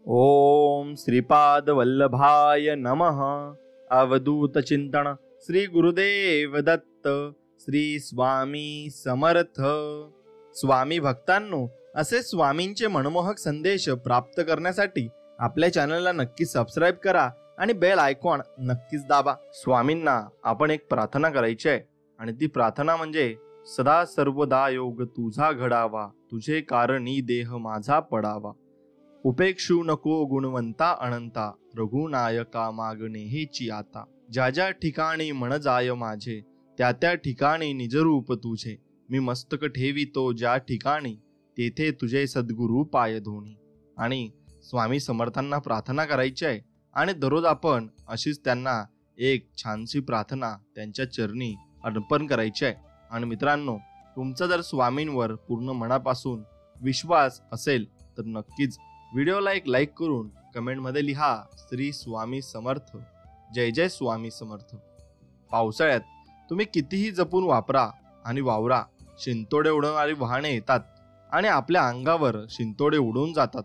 ओम श्रीपाद वल्लभाय नमः। अवधूत चिंतन श्री गुरुदेव दत्त। श्री स्वामी समर्थ। स्वामी भक्तांनो, असे स्वामींचे मनमोहक संदेश प्राप्त करण्यासाठी आपल्या चॅनलला नक्की सबस्क्राईब करा आणि बेल आयकॉन नक्कीच दाबा। स्वामींना आपण एक प्रार्थना करायची आहे आणि ती प्रार्थना म्हणजे सदा सर्वदा योग तुझा घडावा, तुझे कारणी देह माझा पडावा। उपेक्षू नको गुणवंता अनंता, रघुनायका मागणे हेची आता। ज्या ज्या ठिकाणी मन जाय माझे, त्या त्या ठिकाणी निजरूप तुझे। मी मस्तक ठेवितो ज्या ठिकाणी, तेथे तुझे सद्गुरु पाय धोणी। आणि स्वामी समर्थांना प्रार्थना करायची आहे आणि दररोज आपण अशीच त्यांना एक छानशी प्रार्थना त्यांच्या चरणी अर्पण करायची आहे। आणि मित्रांनो, तुमचा जर स्वामींवर पूर्ण मनापासून विश्वास असेल तर नक्कीच व्हिडिओला एक लाईक करून कमेंटमध्ये लिहा श्री स्वामी समर्थ, जय जय स्वामी समर्थ। पावसाळ्यात तुम्ही कितीही जपून वापरा आणि वावरा, शिंतोडे उडवणारी वाहने येतात आणि आपल्या अंगावर शिंतोडे उडून जातात।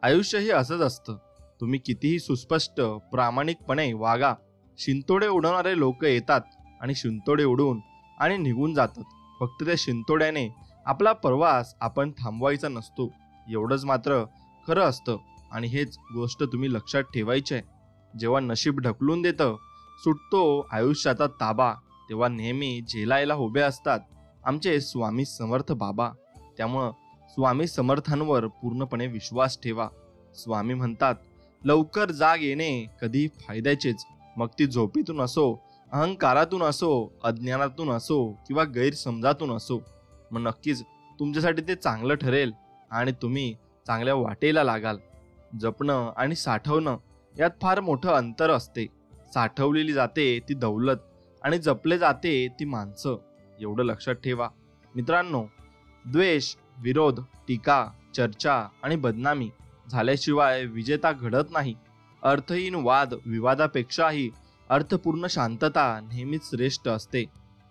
आयुष्य हे असंच असतं। तुम्ही कितीही सुस्पष्ट प्रामाणिकपणे वागा, शिंतोडे उडवणारे लोक येतात आणि शिंतोडे उडून आणि निघून जातात। फक्त त्या शिंतोड्याने आपला प्रवास आपण थांबवायचा नसतो, एवढंच मात्र खरं असतं। आणि हेच गोष्ट तुम्ही लक्षात ठेवायची आहे। जेव्हा नशीब ढकलून देतं, सुटतो आयुष्याचा ताबा, तेव्हा नेहमी झेलायला उभे असतात आमचे स्वामी समर्थ बाबा। त्यामुळं स्वामी समर्थांवर पूर्णपणे विश्वास ठेवा। स्वामी म्हणतात, लवकर जाग येणे कधी फायद्याचेच, मग ती झोपेतून असो, अहंकारातून असो, अज्ञानातून असो किंवा गैरसमजातून असो। मग नक्कीच तुमच्यासाठी ते चांगलं ठरेल आणि तुम्ही चांगल्या वाटेला लागाल। जपणं आणि साठवणं यात फार मोठं अंतर असते। साठवलेली जाते ती दौलत आणि जपले जाते ती माणसं, एवढं लक्षात ठेवा। मित्रांनो, द्वेष, विरोध, टीका, चर्चा आणि बदनामी झाल्याशिवाय विजेता घडत नाही। अर्थहीन वाद विवादापेक्षाही अर्थपूर्ण शांतता नेहमीच श्रेष्ठ असते।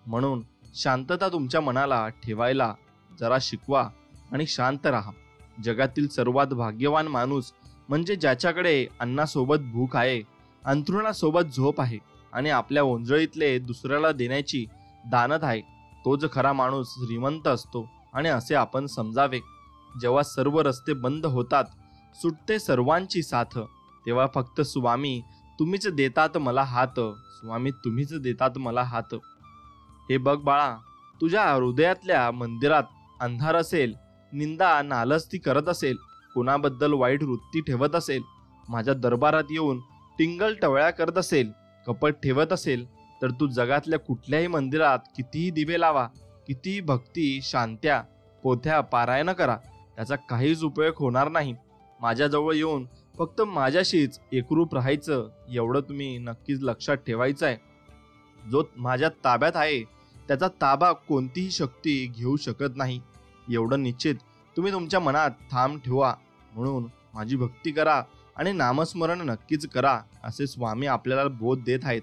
म्हणून शांतता तुमच्या मनाला ठेवायला जरा शिकवा आणि शांत राहा। जगातील सर्वात भाग्यवान माणूस म्हणजे ज्याच्याकडे अन्नासोबत भूक आहे, अंथरुणासोबत झोप आहे आणि आपल्या ओंजळीतले दुसऱ्याला देण्याची दानत आहे। तोच खरा माणूस श्रीमंत असतो आणि असे आपण समजावे। जेव्हा सर्व रस्ते बंद होतात, सुटते सर्वांची साथ, तेव्हा फक्त स्वामी तुम्हीच देतात मला हात, स्वामी तुम्हीच देतात मला हात। हे बघ बाळा, तुझ्या हृदयातल्या मंदिरात अंधार असेल, निंदा नालस्ती करत असेल, कोणाबद्दल वाईट वृत्ती ठेवत असेल, माझ्या दरबारात येऊन टिंगल टवळ्या करत असेल, कपट ठेवत असेल, तर तू जगातल्या कुठल्याही मंदिरात कितीही दिवे लावा, कितीही भक्ती, शांत्या, पोथ्या पारायण करा, त्याचा काहीच उपयोग होणार नाही। माझ्याजवळ येऊन फक्त माझ्याशीच एकरूप राहायचं, एवढं तुम्ही नक्कीच लक्षात ठेवायचं आहे। जो माझ्या ताब्यात आहे त्याचा ताबा कोणतीही शक्ती घेऊ शकत नाही, एवढं निश्चित तुम्ही तुमच्या मनात ठाम ठेवा। म्हणून माझी भक्ती करा आणि नामस्मरण नक्कीच करा, असे स्वामी आपल्याला बोध देत आहेत।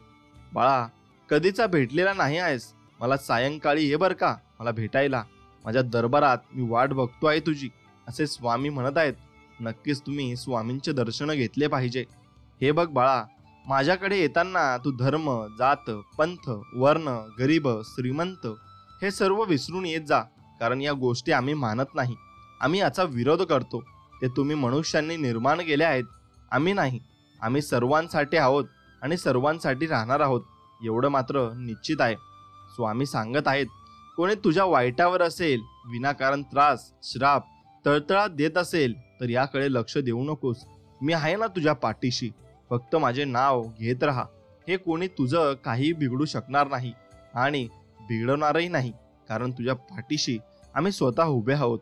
बाळा, कधीचा भेटलेला नाही आहेस, मला सायंकाळी ये बरं का मला भेटायला, माझ्या दरबारात मी वाट बघतो आहे तुझी, असे स्वामी म्हणत आहेत। नक्कीच तुम्ही स्वामींचे दर्शन घेतले पाहिजे। हे बघ बाळा, माझ्याकडे येताना तू धर्म, जात, पंथ, वर्ण, गरीब, श्रीमंत हे सर्व विसरून येत जा, कारण या गोष्टी आम्ही मानत नाही। आम्ही याचा विरोध करतो। ते तुम्ही मनुष्यांनी निर्माण केले आहेत, आम्ही नाही। आम्ही सर्वांसाठी आहोत आणि सर्वांसाठी राहणार आहोत, एवढं मात्र निश्चित आहे। स्वामी सांगत आहेत, कोणी तुझ्या वाईटावर असेल, विनाकारण त्रास, श्राप, तळतळात देत असेल तर याकडे लक्ष देऊ नकोस। मी आहे ना तुझ्या पाठीशी, फक्त माझे नाव घेत राहा। हे कोणी तुझं काही बिघडू शकणार नाही आणि बिघडवणारही नाही, कारण तुझ्या पाठीशी आम्ही स्वतः उभे आहोत।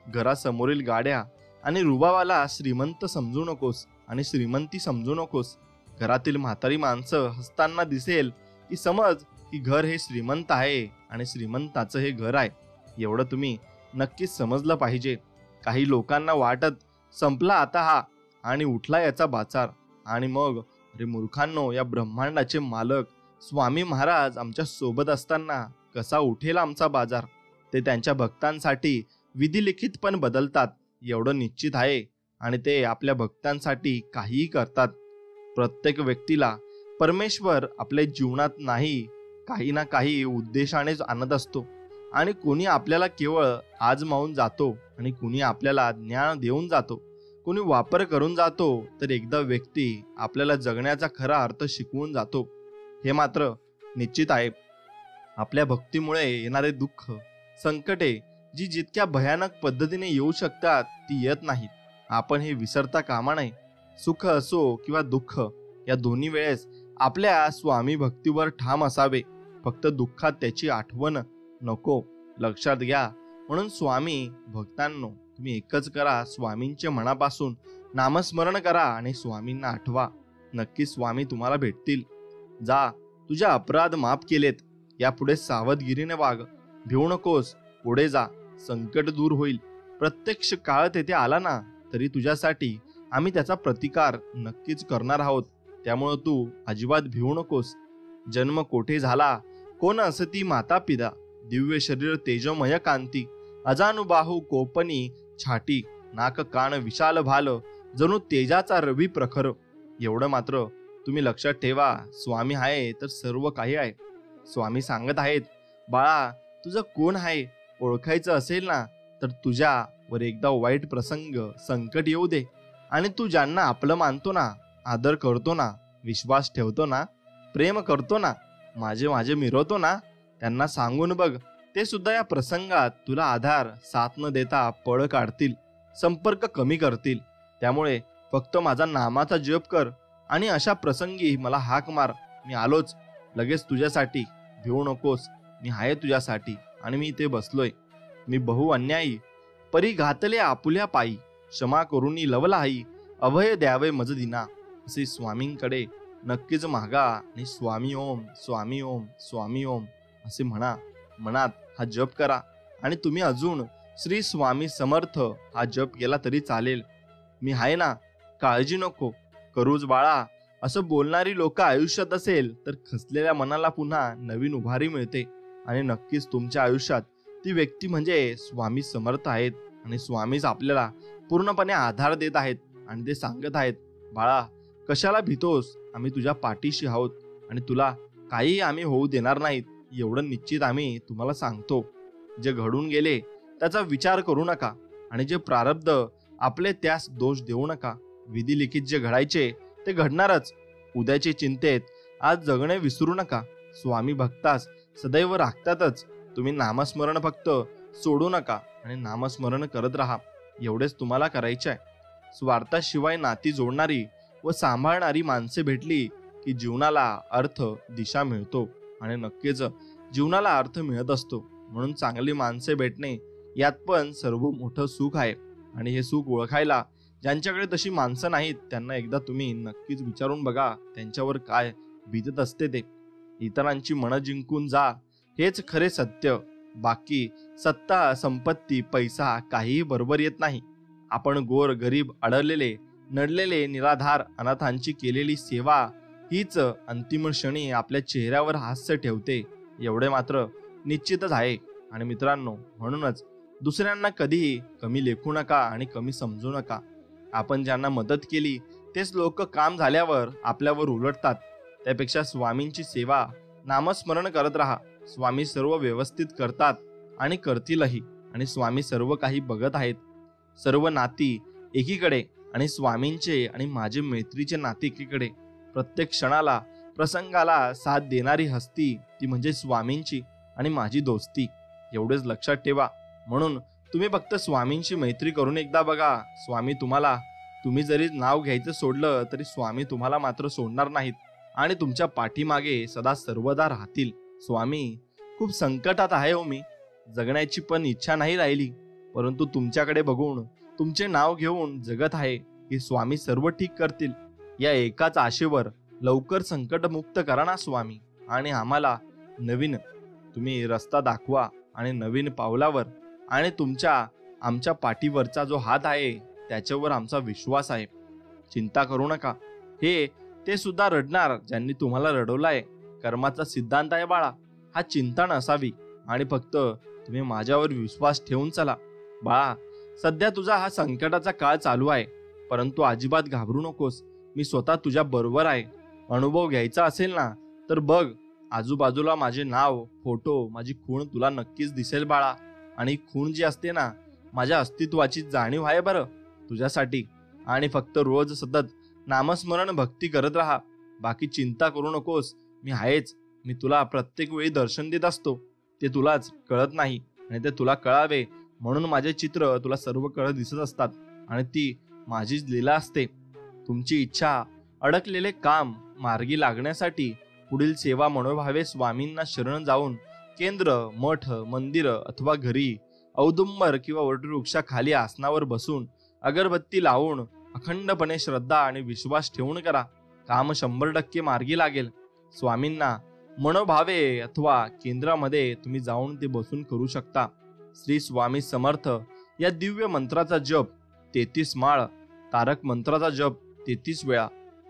घरासमोरील गाड्या आणि रुबावाला श्रीमंत समजू नकोस आणि श्रीमंती समजू नकोस। घरातील म्हातारी माणसं हसताना दिसेल की समज की घर हे श्रीमंत आहे आणि श्रीमंताचं हे घर आहे, एवढं तुम्ही नक्कीच समजलं पाहिजे। काही लोकांना वाटत संपला आता हा आणि उठला याचा बाजार, आणि मग अरे मूर्खांनो, या ब्रह्मांडाचे मालक स्वामी महाराज आमच्या सोबत असताना कसा उठेल आमचा बाजार। ते त्यांच्या भक्तांसाठी विधिलिखित पण बदलतात, एवढं निश्चित आहे। आणि ते आपल्या भक्तांसाठी काहीही करतात. प्रत्येक व्यक्तीला परमेश्वर आपल्या जीवनात नाही काही ना काही उद्देशानेच आणत असतो. आणि कोणी आपल्याला केवळ आजमावून जातो आणि कोणी आपल्याला ज्ञान देऊन जातो, कोणी वापर करून जातो, तर एकदा व्यक्ती आपल्याला जगण्याचा खरा अर्थ शिकवून जातो. हे मात्र निश्चित आहे. आपल्या भक्तीमुळे येणारे दुःख, संकटे जी जितक्या भयानक पद्धतीने येऊ शकतात ती येत नाहीत. आपण हे विसरता कामा नये. सुख असो किंवा दुःख, या दोन्ही वेळेस आपल्या स्वामी भक्तीवर ठाम असावे. फक्त दुःखात त्याची आठवण नको. लक्षात घ्या. म्हणून स्वामी भक्तांनो, तुम्ही एकच करा, स्वामींचे मनापासून नामस्मरण करा आणि स्वामींना आठवा. नक्की स्वामी तुम्हाला भेटतील. जा, तुझ्या अपराध माफ केलेत. यापुढे सावधगिरीने वाग. भिवू नकोस. पुढे जा. संकट दूर होईल. प्रत्यक्ष काळ तेथे आला ना तरी तुझ्यासाठी आम्ही त्याचा प्रतिकार नक्कीच करणार आहोत. त्यामुळे तू अजिबात भिवू नकोस. जन्म कोठे झाला, कोण असती माता पिता, दिव्य शरीर तेजमय कांती, अजानुबाहू कोपनी छाटी, नाक कान विशाल भाल, जणू तेजाचा रवी प्रखर. एवढं मात्र तुम्ही लक्षात ठेवा, स्वामी आहे तर सर्व काही आहे. स्वामी सांगत आहेत, बाळा तुझं कोण आहे ओळखायचं असेल ना तर तुझ्यावर एकदा वाईट प्रसंग, संकट येऊ दे आणि तू ज्यांना आपलं मानतो ना, आदर करतो ना, विश्वास ठेवतो ना, प्रेम करतो ना, माझे माझे मिरवतो ना, त्यांना सांगून बघ. ते सुद्धा या प्रसंगात तुला आधार साथ न देता पळ काढतील, संपर्क कमी करतील. त्यामुळे फक्त माझा नामाचा जप कर आणि अशा प्रसंगी मला हाक मार. मी आलोच लगेच तुझ्यासाठी. भिवू नकोस. मी आहे तुझ्यासाठी आणि मी इथे बसलोय. मी बहु अन्यायी परी घातले आपुल्या पायी, क्षमा करूनी लवलाही, अभय द्यावे मज दिना. असे स्वामींकडे नक्कीच मागा आणि स्वामी ओम, स्वामी ओम, स्वामी ओम असे म्हणा. मनात हा जप करा. आणि तुम्ही अजून श्री स्वामी समर्थ हा जप केला तरी चालेल. मी आहे ना, काळजी नको करूच बाळा, असं बोलणारी लोक आयुष्यात असेल तर खचलेल्या मनाला पुन्हा नवीन उभारी मिळते. आणि नक्कीच तुमच्या आयुष्यात ती व्यक्ती म्हणजे स्वामी समर्थ आहेत. आणि स्वामीच आपल्याला पूर्णपणे आधार देत आहेत आणि ते सांगत आहेत, बाळा कशाला भीतोस, आम्ही तुझ्या पाठीशी आहोत आणि तुला काही आम्ही होऊ देणार नाहीत. एवढं निश्चित आम्ही तुम्हाला सांगतो. जे घडून गेले त्याचा विचार करू नका आणि जे प्रारब्ध आपले त्यास दोष देऊ नका. विधी लिखित जे घडायचे ते घडणारच. उद्याचे चिंतेत आज जगणे विसरू नका. स्वामी भक्तास सदैव राखतातच. तुम्ही नामस्मरण फक्त सोडू नका आणि नामस्मरण करत राहा. एवढेच तुम्हाला करायचे आहे. स्वार्थाशिवाय नाती जोडणारी व सांभाळणारी माणसे भेटली की जीवनाला अर्थ, दिशा मिळतो आणि नक्कीच जीवनाला अर्थ मिळत असतो. म्हणून चांगली माणसे भेटणे यात पण सर्व मोठं सुख आहे. आणि हे सुख ओळखायला ज्यांच्याकडे तशी माणसं नाहीत त्यांना एकदा तुम्ही नक्कीच विचारून बघा, त्यांच्यावर काय बीतत असते ते. इतरांची मनं जिंकून जा, हेच खरे सत्य. बाकी सत्ता, संपत्ती, पैसा काहीही बरोबर येत नाही. आपण गोर गरीब, अडलेले, नडलेले, निराधार अनाथांची केलेली सेवा हीच अंतिम क्षणी आपल्या चेहऱ्यावर हास्य ठेवते. एवढे मात्र निश्चितच आहे. आणि मित्रांनो, म्हणूनच दुसऱ्यांना कधीही कमी लेखू नका आणि कमी समजू नका. आपण ज्यांना मदत केली तेच लोक काम झाल्यावर आपल्यावर उलटतात. त्यापेक्षा स्वामींची सेवा, नामस्मरण करत राहा. स्वामी सर्व व्यवस्थित करतात आणि करतीलही. आणि स्वामी सर्व काही बघत आहेत. सर्व नाती एकीकडे आणि स्वामींचे आणि माझे मैत्रीचे नाते एकीकडे. प्रत्येक क्षणाला, प्रसंगाला साथ देणारी हस्ती ती म्हणजे स्वामींची आणि माझी दोस्ती. एवढेच लक्षात ठेवा. म्हणून तुम्ही फक्त स्वामींची मैत्री करून एकदा बघा. स्वामी तुम्हाला, तुम्ही जरी नाव घ्यायचं सोडलं तरी स्वामी तुम्हाला मात्र सोडणार नाहीत आणि तुमच्या पाठीमागे सदा सर्वदा राहतील. स्वामी, खूप संकटात आहे हो मी. जगण्याची पण इच्छा नाही राहिली, परंतु तुमच्याकडे बघून, तुमचे नाव घेऊन जगत आहे की स्वामी सर्व ठीक करतील. या एकाच आशेवर लवकर संकट मुक्त करा ना स्वामी. आणि आम्हाला नवीन तुम्ही रस्ता दाखवा आणि नवीन पावलावर आणि आमच्या पाठीवरचा जो हात आहे त्याच्यावर आमचा विश्वास आहे. चिंता करू नका. ते सुद्धा रडणार ज्यांनी तुम्हाला रडवलाय. कर्माचा सिद्धांत आहे बाळा. हा चिंता नसावी आणि फक्त तुम्ही माझ्यावर विश्वास ठेवून चला. बाळा, सध्या तुझा हा संकटाचा काळ चालू आहे. परंतु अजिबात घाबरू नकोस. मी स्वतः तुझ्या बरोबर आहे. अनुभव घ्यायचा असेल ना तर बघ, आजूबाजूला माझे नाव, फोटो, माझी खूण तुला नक्कीच दिसेल बाळा. आणि खूण जी असते ना, माझ्या अस्तित्वाची जाणीव आहे बरं तुझ्यासाठी. आणि फक्त रोज सतत नामस्मरण भक्ती करत राहा. बाकी चिंता करू नकोस. मी आहेच. मी तुला प्रत्येक वेळी दर्शन देत असतो. ते तुलाच कळत नाही आणि ते तुला कळावे म्हणून माझे चित्र तुला सर्व कळ दिसत असतात आणि ती माझीच लीला असते. तुमची इच्छा, अडकलेले काम मार्गी लागण्यासाठी पुढील सेवा मनोभावे स्वामींना शरण जाऊन केंद्र, मठ, मंदिर अथवा घरी औदुंबर किंवा वटवृक्षाखाली आसनावर बसून अगरबत्ती लावून अखंडपणे श्रद्धा आणि विश्वास ठेवून करा. काम 100% मार्गी लागेल. स्वामींना मनोभावे अथवा केंद्रामध्ये तुम्ही जाऊन ते बसून करू शकता. श्री स्वामी समर्थ या दिव्य मंत्राचा जप 33 माळ, तारक मंत्राचा जप 33 वेळा.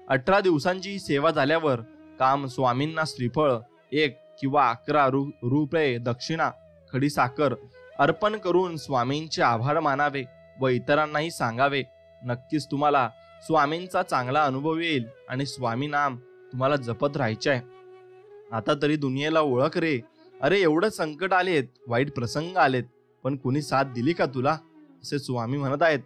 18 दिवसांची ही सेवा झाल्यावर काम स्वामींना श्रीफळ 1 किंवा 11 रुपये दक्षिणा, खडी साखर अर्पण करून स्वामींचे आभार मानावे व इतरांनाही सांगावे. नक्कीच तुम्हाला स्वामींचा चांगला अनुभव येईल आणि स्वामी नाम तुम्हाला जपत राहायचे आहे. आता तरी दुनियेला ओळख रे. अरे एवढं संकट आलेत, वाईट प्रसंग आलेत, पण कोणी साथ दिली का तुला? असे स्वामी म्हणत आहेत.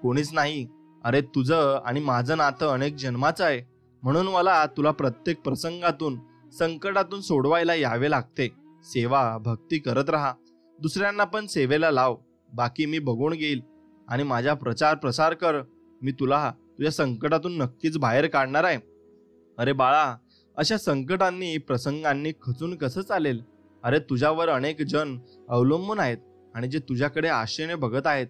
कोणीच नाही. अरे तुझं आणि माझं नातं अनेक जन्माचं आहे, म्हणून मला तुला प्रत्येक प्रसंगातून, संकटातून सोडवायला यावे लागते. सेवा भक्ती करत राहा. दुसऱ्यांना पण सेवेला लाव. बाकी मी बघून घेईल आणि माझा प्रचार प्रसार कर. मी तुला तुझ्या संकटातून नक्कीच बाहेर काढणार आहे. अरे बाळा, अशा संकटांनी, प्रसंगांनी खचून कसं चालेल? अरे तुझ्यावर अनेक जण अवलंबून आहेत आणि जे तुझ्याकडे आशेने बघत आहेत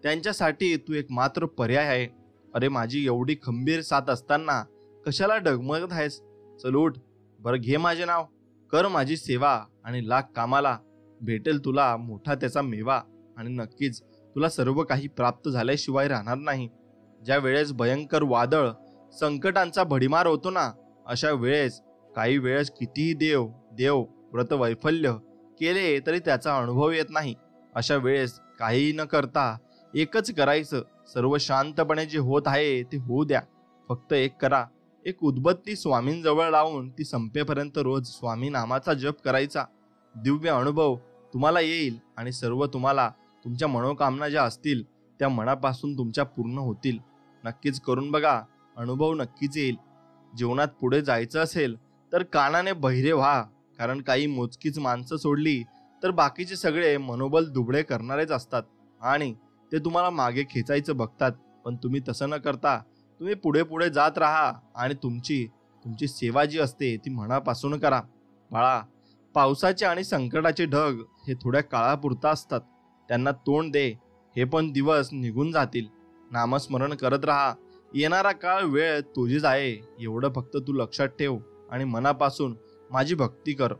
त्यांच्यासाठी तू एक मात्र पर्याय आहे. अरे माझी एवढी खंबीर साथ असताना कशाला डगमगत आहेस? चल उठ, बरं घे माझे नाव, कर माझी सेवा आणि लाग कामाला. भेटेल तुला मोठा त्याचा मेवा आणि नक्कीच तुला सर्व काही प्राप्त झाल्याशिवाय राहणार नाही. ज्या वेळेस भयंकर वादळ, संकटांचा भडीमार होतो ना, अशा वेळेस काही वेळेस कितीही देव व्रत वैफल्य केले तरी त्याचा अनुभव येत नाही. अशा वेळेस काही न करता एकच करायचं. सर्व शांतपणे जे होत आहे ते होऊ द्या. फक्त एक करा, एक उदबत्ती स्वामींजवळ लावून ती संपेपर्यंत रोज स्वामी नामाचा जप करायचा. दिव्य अनुभव तुम्हाला येईल आणि सर्व तुम्हाला तुमच्या मनोकामना ज्या असतील त्या मनापासून तुमच्या पूर्ण होतील. नक्कीच करून बघा, अनुभव नक्कीच येईल. जीवनात पुढे जायचं असेल तर कानाने बहिरे व्हा, कारण काही मोजकीच माणसं सोडली तर बाकीचे सगळे मनोबल दुबळे करणारेच असतात आणि ते तुम्हाला मागे खेचायचं बघतात. पण तुम्ही तसं न करता तुम्ही पुढे पुढे जात राहा आणि तुमची सेवा जी असते ती मनापासून करा. बाळा, पावसाचे आणि संकटाचे ढग हे थोड्या काळापुरता असतात. त्यांना तोंड दे. हे पण दिवस निघून जातील. नामस्मरण करत राहा. येणारा काळ, वेळ तुझीच आहे एवढं फक्त तू लक्षात ठेव आणि मनापासून माझी भक्ती कर.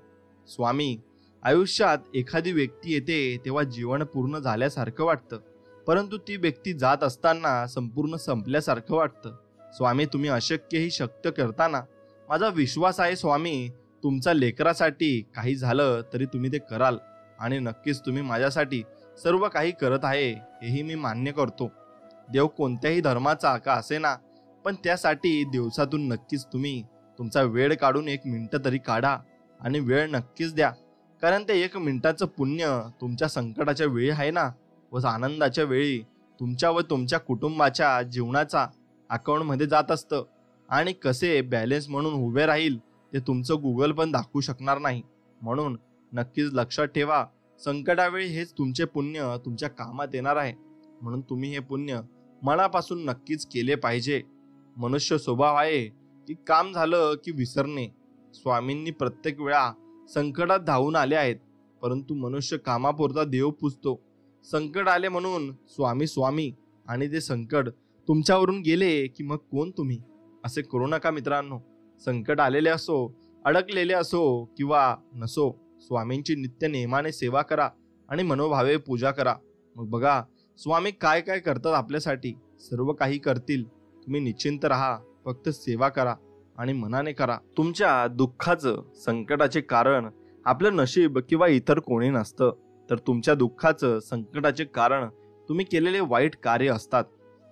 स्वामी, आयुष्यात एखादी व्यक्ती येते तेव्हा जीवन पूर्ण झाल्यासारखं वाटतं, परंतु ती व्यक्ती जात असताना संपूर्ण संपल्यासारखं वाटतं. स्वामी, तुम्ही अशक्यही शक्य करताना माझा विश्वास आहे. स्वामी, तुमच्या लेकरासाठी काही झालं तरी तुम्ही ते कराल आणि नक्कीच तुम्ही माझ्यासाठी सर्व काही करत आहे हेही मी मान्य करतो. देव कोणत्याही धर्माचा का असेना, पण त्यासाठी दिवसातून नक्कीच तुम्ही तुमचा वेळ काढून 1 मिनिट तरी काढा आणि वेळ नक्कीच द्या. कारण ते 1 मिनिटाचं पुण्य तुमच्या संकटाच्या वेळी आहे ना, व आनंदाच्या वेळी तुमच्या व तुमच्या कुटुंबाच्या जीवनाचा अकाउंटमध्ये जात असतं. आणि कसे बॅलन्स म्हणून उभे राहील ते तुमचं गुगल पण दाखवू शकणार नाही. म्हणून नक्कीच लक्षात ठेवा, संकटावेळी हेच तुमचे पुण्य तुमच्या कामात येणार आहे. म्हणून तुम्ही हे पुण्य मनापासून नक्कीच केले पाहिजे. मनुष्य स्वभाव आहे की काम झालं की विसरणे. स्वामींनी प्रत्येक वेळा संकटात धावून आले आहेत, परंतु मनुष्य कामापुरता देव पूजतो. संकट आले म्हणून स्वामी स्वामी आणि ते संकट तुमच्यावरून गेले की मग कोण तुम्ही? असे करू नका मित्रांनो. संकट आलेले असो, अडकलेले असो किंवा नसो, स्वामींची नित्य नेमाने सेवा करा आणि मनोभावे पूजा करा. मग बघा स्वामी काय काय करतात आपल्यासाठी. सर्व काही करतील. तुम्ही निश्चिंत राहा, फक्त सेवा करा आणि मनाने करा. तुमच्या दुःखाचं, संकटाचे कारण आपलं नशीब किंवा इतर कोणी नसतं, तर तुमच्या दुःखाचं, संकटाचे कारण तुम्ही केलेले वाईट कार्य असतात.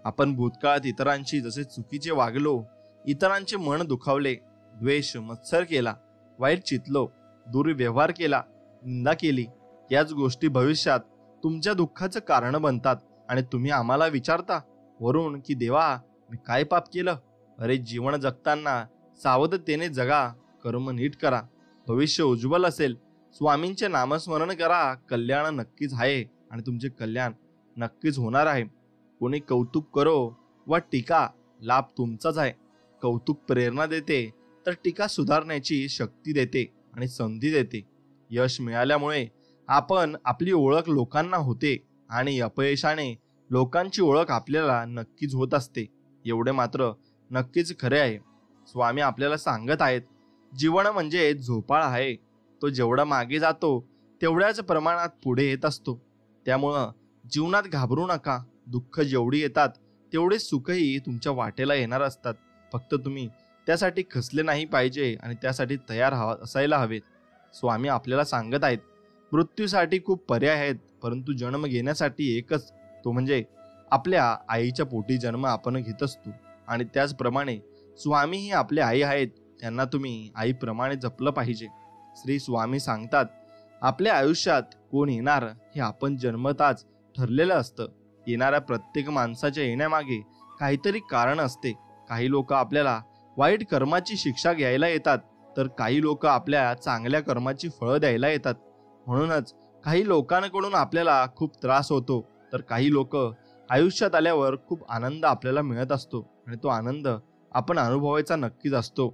आपण भूतकाळात इतरांशी जसे चुकीचे वागलो, इतरांचे मन दुखावले, द्वेष मत्सर केला, वाईट चितलो, दुर्व्यवहार केला, निंदा केली, याच गोष्टी भविष्यात तुमच्या दुःखाचं कारण बनतात आणि तुम्ही आम्हाला विचारता वरून की देवा मी काय पाप केलं? अरे जीवन जगताना सावधतेने जगा, कर्म नीट करा, भविष्य उज्ज्वल असेल. स्वामींचे नामस्मरण करा, कल्याण नक्कीच आहे आणि तुमचे कल्याण नक्कीच होणार आहे. कोणी कौतुक करो व टीका, लाभ तुमचाच आहे. कौतुक प्रेरणा देते तर टीका सुधारण्याची शक्ती देते आणि संधी देते. यश मिळाल्यामुळे आपण आपली ओळख लोकांना होते आणि अपयशाने लोकांची ओळख आपल्याला नक्कीच होत असते. एवढे मात्र नक्कीच खरे आहे. स्वामी आपल्याला सांगत आहेत, जीवन म्हणजे झोपाळ आहे. तो जेवढा मागे जातो तेवढ्याच प्रमाणात पुढे येत असतो. त्यामुळं जीवनात घाबरू नका. दुःख जेवढी येतात तेवढे सुखही तुमच्या वाटेला येणार असतात. फक्त तुम्ही त्यासाठी खचले नाही पाहिजे आणि त्यासाठी तयार असायला हवेत. स्वामी आपल्याला सांगत आहेत, मृत्यूसाठी खूप पर्याय आहेत, परंतु जन्म घेण्यासाठी एकच, तो म्हणजे आपल्या आईच्या पोटी जन्म आपण घेत असतो. आणि त्याचप्रमाणे स्वामी ही आपले आई आहेत, त्यांना तुम्ही आईप्रमाणे जपलं पाहिजे. श्री स्वामी सांगतात, आपल्या आयुष्यात कोण येणार हे आपण जन्मताच ठरलेलं असतं. येणाऱ्या प्रत्येक माणसाच्या येण्यामागे काहीतरी कारण असते. काही लोक आपल्याला वाईट कर्माची शिक्षा घ्यायला येतात, तर काही लोक आपल्या चांगल्या कर्माची फळं द्यायला येतात. म्हणूनच काही लोकांकडून आपल्याला खूप त्रास होतो, तर काही लोक आयुष्यात आल्यावर खूप आनंद आपल्याला मिळत असतो आणि तो आनंद आपण अनुभवायचा नक्कीच असतो.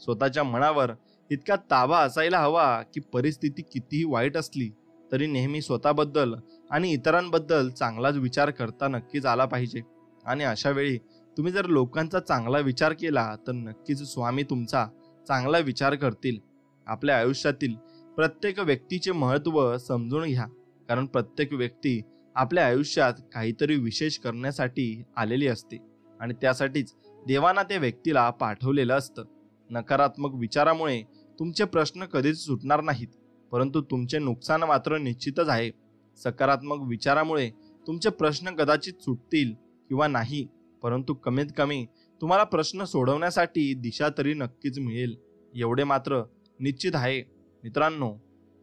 स्वतःच्या मनावर इतका ताबा असायला हवा की परिस्थिती कितीही वाईट असली तरी नेहमी स्वतःबद्दल आणि इतरांबद्दल चांगलाच विचार करता नक्कीच आला पाहिजे. आणि अशा वेळी तुम्ही जर लोकांचा चांगला विचार केला तर नक्कीच स्वामी तुमचा चांगला विचार करतील. आपल्या आयुष्यातील प्रत्येक व्यक्तीचे महत्त्व समजून घ्या, कारण प्रत्येक व्यक्ती आपल्या आयुष्यात काहीतरी विशेष करण्यासाठी आलेली असते आणि त्यासाठीच देवाना त्या व्यक्तीला पाठवलेलं असतं. नकारात्मक विचारामुळे तुमचे प्रश्न कधीच सुटणार नाहीत, परंतु तुमचे नुकसान मात्र निश्चितच आहे. सकारात्मक विचारामुळे तुमचे प्रश्न कदाचित सुटतील किंवा नाही, परंतु कमीत कमी तुम्हाला प्रश्न सोडवण्यासाठी दिशा तरी नक्कीच मिळेल, एवढे मात्र निश्चित आहे. मित्रांनो,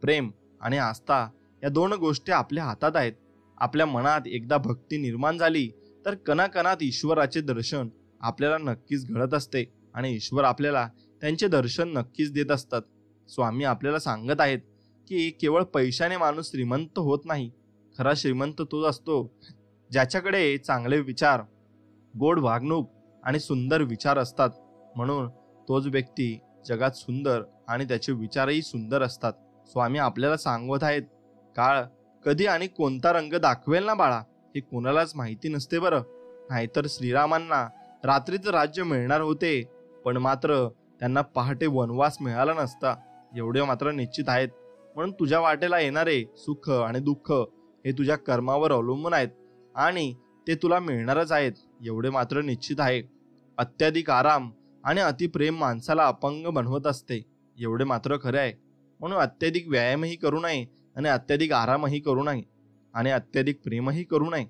प्रेम आणि आस्था या दोन गोष्टी आपल्या हातात आहेत. आपल्या मनात एकदा भक्ती निर्माण झाली तर कणाकणात ईश्वराचे दर्शन आपल्याला नक्कीच घडत असते आणि ईश्वर आपल्याला त्यांचे दर्शन नक्कीच देत असतात. स्वामी आपल्याला सांगत आहेत की केवळ पैशाने माणूस श्रीमंत होत नाही. खरा श्रीमंत तोच असतो ज्याच्याकडे चांगले विचार, गोड वागणूक आणि सुंदर विचार असतात. म्हणून तोच व्यक्ती जगात सुंदर आणि त्याचे विचारही सुंदर असतात. स्वामी आपल्याला सांगत आहेत, काळ कधी आणि कोणता रंग दाखवेल ना बाळा, हे कोणालाच माहिती नसते बरं. नाहीतर श्रीरामांना रात्रीचं राज्य मिळणार होते, पण मात्र त्यांना पहाटे वनवास मिळाला नसता, एवढे मात्र निश्चित आहेत. म्हणून तुझ्या वाटेला येणारे सुख आणि दुःख हे तुझ्या कर्मावर अवलंबून आहेत आणि ते तुला मिळणारच आहेत, एवढे मात्र निश्चित आहे. अत्याधिक आराम आणि अतिप्रेम माणसाला अपंग बनवत असते, एवढे मात्र खरे आहे. म्हणून अत्याधिक व्यायामही करू नये आणि अत्याधिक आरामही करू नये आणि अत्याधिक प्रेमही करू नये.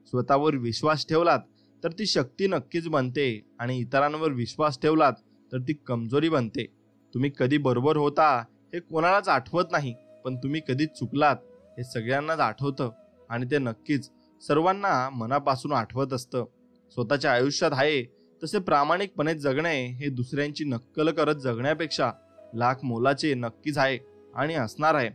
स्वतःवर विश्वास ठेवलात तर ती शक्ती नक्कीच बनते आणि इतरांवर विश्वास ठेवलात तर ती कमजोरी बनते. तुम्ही कधी बरोबर होता हे कोणालाच आठवत नाही, पण तुम्ही कधी चुकलात हे सगळ्यांनाच आठवतं आणि ते नक्कीच सर्वांना मनापासून आठवत असतं. स्वतःच्या आयुष्यात आहे तसे प्रामाणिकपणे जगणे हे दुसऱ्यांची नक्कल करत जगण्यापेक्षा लाख मोलाचे नक्कीच आहे आणि असणार आहे.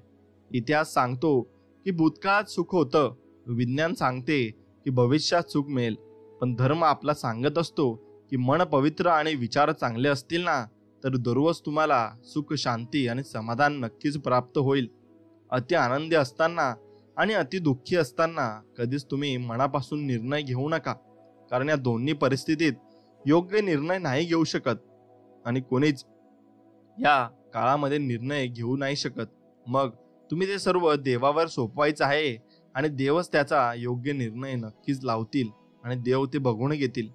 इतिहास सांगतो की भूतकाळात सुख होतं, विज्ञान सांगते की भविष्यात सुख मिळेल, पण धर्म आपला सांगत असतो की मन पवित्र आणि विचार चांगले असतील ना तर दररोज तुम्हाला सुख, शांती आणि समाधान नक्कीच प्राप्त होईल. अति आनंदी असताना आणि अति दुःखी असताना कधीच तुम्ही मनापासून निर्णय घेऊ नका, कारण या दोन्ही परिस्थितीत योग्य निर्णय नाही घेऊ शकत आणि कोणीच या काळामध्ये निर्णय घेऊ नाही शकत. मग तुम्ही ते सर्व देवावर सोपवायचं आहे आणि देवच त्याचा योग्य निर्णय नक्कीच लावतील आणि देव ते बघून घेतील.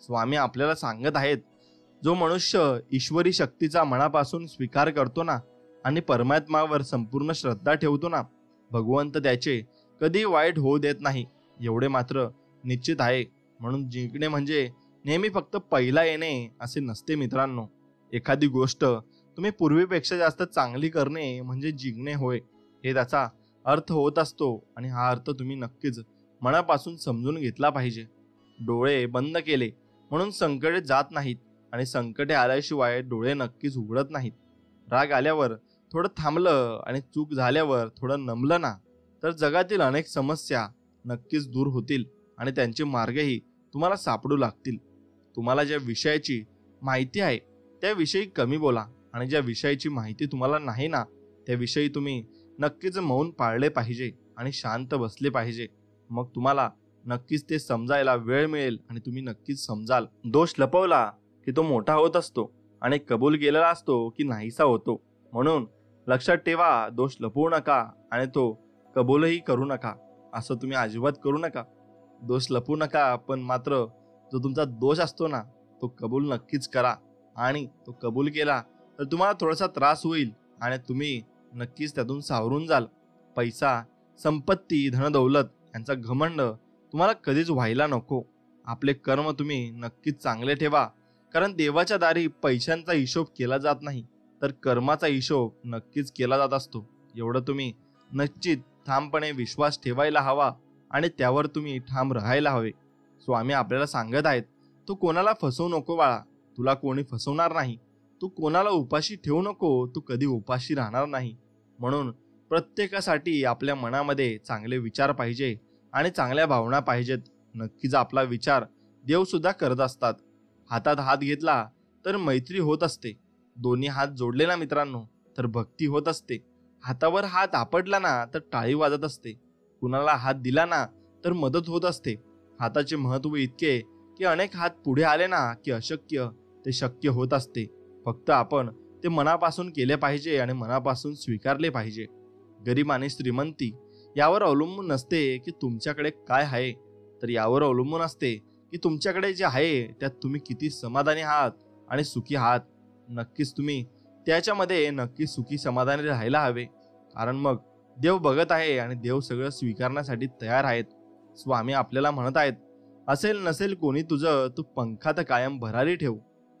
स्वामी आपल्याला सांगत आहेत, जो मनुष्य ईश्वरी शक्तीचा मनापासून स्वीकार करतो ना आणि परमात्म्यावर संपूर्ण श्रद्धा ठेवतो ना, भगवंत त्याचे कधी वाईट होऊ देत नाही, एवढे मात्र निश्चित आहे. म्हणून जिंकणे म्हणजे नेहमी फक्त पहिला येणे असे नसते मित्रांनो. एखादी गोष्ट तुम्ही पूर्वीपेक्षा जास्त चांगली करणे म्हणजे जिंकणे होय, हे त्याचा अर्थ होत असतो. आणि हा अर्थ तुम्ही नक्कीच मनापासून समजून घेतला पाहिजे. डोळे बंद केले म्हणून संकटे जात नाहीत आणि संकटे आल्याशिवाय डोळे नक्कीच उघडत नाहीत. राग आल्यावर थोडं थांबलं आणि चूक झाल्यावर थोडं नमलं ना, तर जगातील अनेक समस्या नक्कीच दूर होतील आणि त्यांचे मार्गही तुम्हाला सापडू लागतील. तुम्हाला ज्या विषयाची माहिती आहे त्याविषयी कमी बोला आणि ज्या विषयाची माहिती तुम्हाला नाही ना, त्याविषयी तुम्ही नक्कीच मौन पाळले पाहिजे आणि शांत बसले पाहिजे. मग तुम्हाला नक्कीच ते समजायला वेळ मिळेल आणि तुम्ही नक्कीच समजाल. दोष लपवला की तो मोठा होत असतो आणि कबूल केलेला असतो की नाहीसा होतो. म्हणून लक्षात ठेवा, दोष लपवू नका आणि तो कबूलही करू नका. असं तुम्ही अजिबात करू नका. दोष लपवू नका, पण मात्र जो तुमचा दोष असतो ना, तो कबूल नक्कीच करा. आणि तो कबूल केला तर तुम्हाला थोडासा त्रास होईल आणि तुम्ही नक्कीच त्यातून सावरून जाल. पैसा, संपत्ती, धनदौलत यांचा घमंड तुम्हाला कधीच व्हायला नको. आपले कर्म तुम्ही नक्कीच चांगले ठेवा, कारण देवाच्या दारी पैशांचा हिशोब केला जात नाही, तर कर्माचा हिशोब नक्कीच केला जात असतो. एवढं तुम्ही निश्चित ठामपणे विश्वास ठेवायला हवा आणि त्यावर तुम्ही ठाम राहायला हवे. स्वामी आपल्याला सांगत आहेत, तू कोणाला फसवू नको बाळा, तुला कोणी फसवणार नाही. तू कोणाला उपाशी ठेवू नको, तू कधी उपाशी राहणार नाही. म्हणून प्रत्येकासाठी आपल्या मनामध्ये चांगले विचार पाहिजे आणि चांगल्या भावना पाहिजेत. नक्कीच आपला विचार देव सुद्धा करत असतात. हातात हात घेतला तर मैत्री होत असते. दोन्ही हात जोडले ना मित्रांनो, तर भक्ती होत असते. हातावर हात आपटला ना तर टाळी वाजत असते. कुणाला हात दिला ना तर मदत होत असते. हाताचे महत्त्व इतके की अनेक हात पुढे आले ना की अशक्य ते शक्य होत असते. फक्त आपण ते मनापासून केले पाहिजे आणि मनापासून स्वीकारले पाहिजे. गरीब आणि श्रीमंती यावर अवलंबून नसते की तुमच्याकडे काय आहे, तर यावर अवलंबून असते की तुमच्याकडे जे आहे त्यात तुम्ही किती समाधानी आहात आणि सुखी आहात. नक्कीच तुम्ही त्याच्यामध्ये नक्की सुखी समाधानी राहायला हवे, कारण मग देव बघत आहे आणि देव सगळं स्वीकारण्यासाठी तयार आहेत. स्वामी आपल्याला म्हणत आहेत, असेल नसेल कोणी तुझं, तू पंखात कायम भरारी ठेव.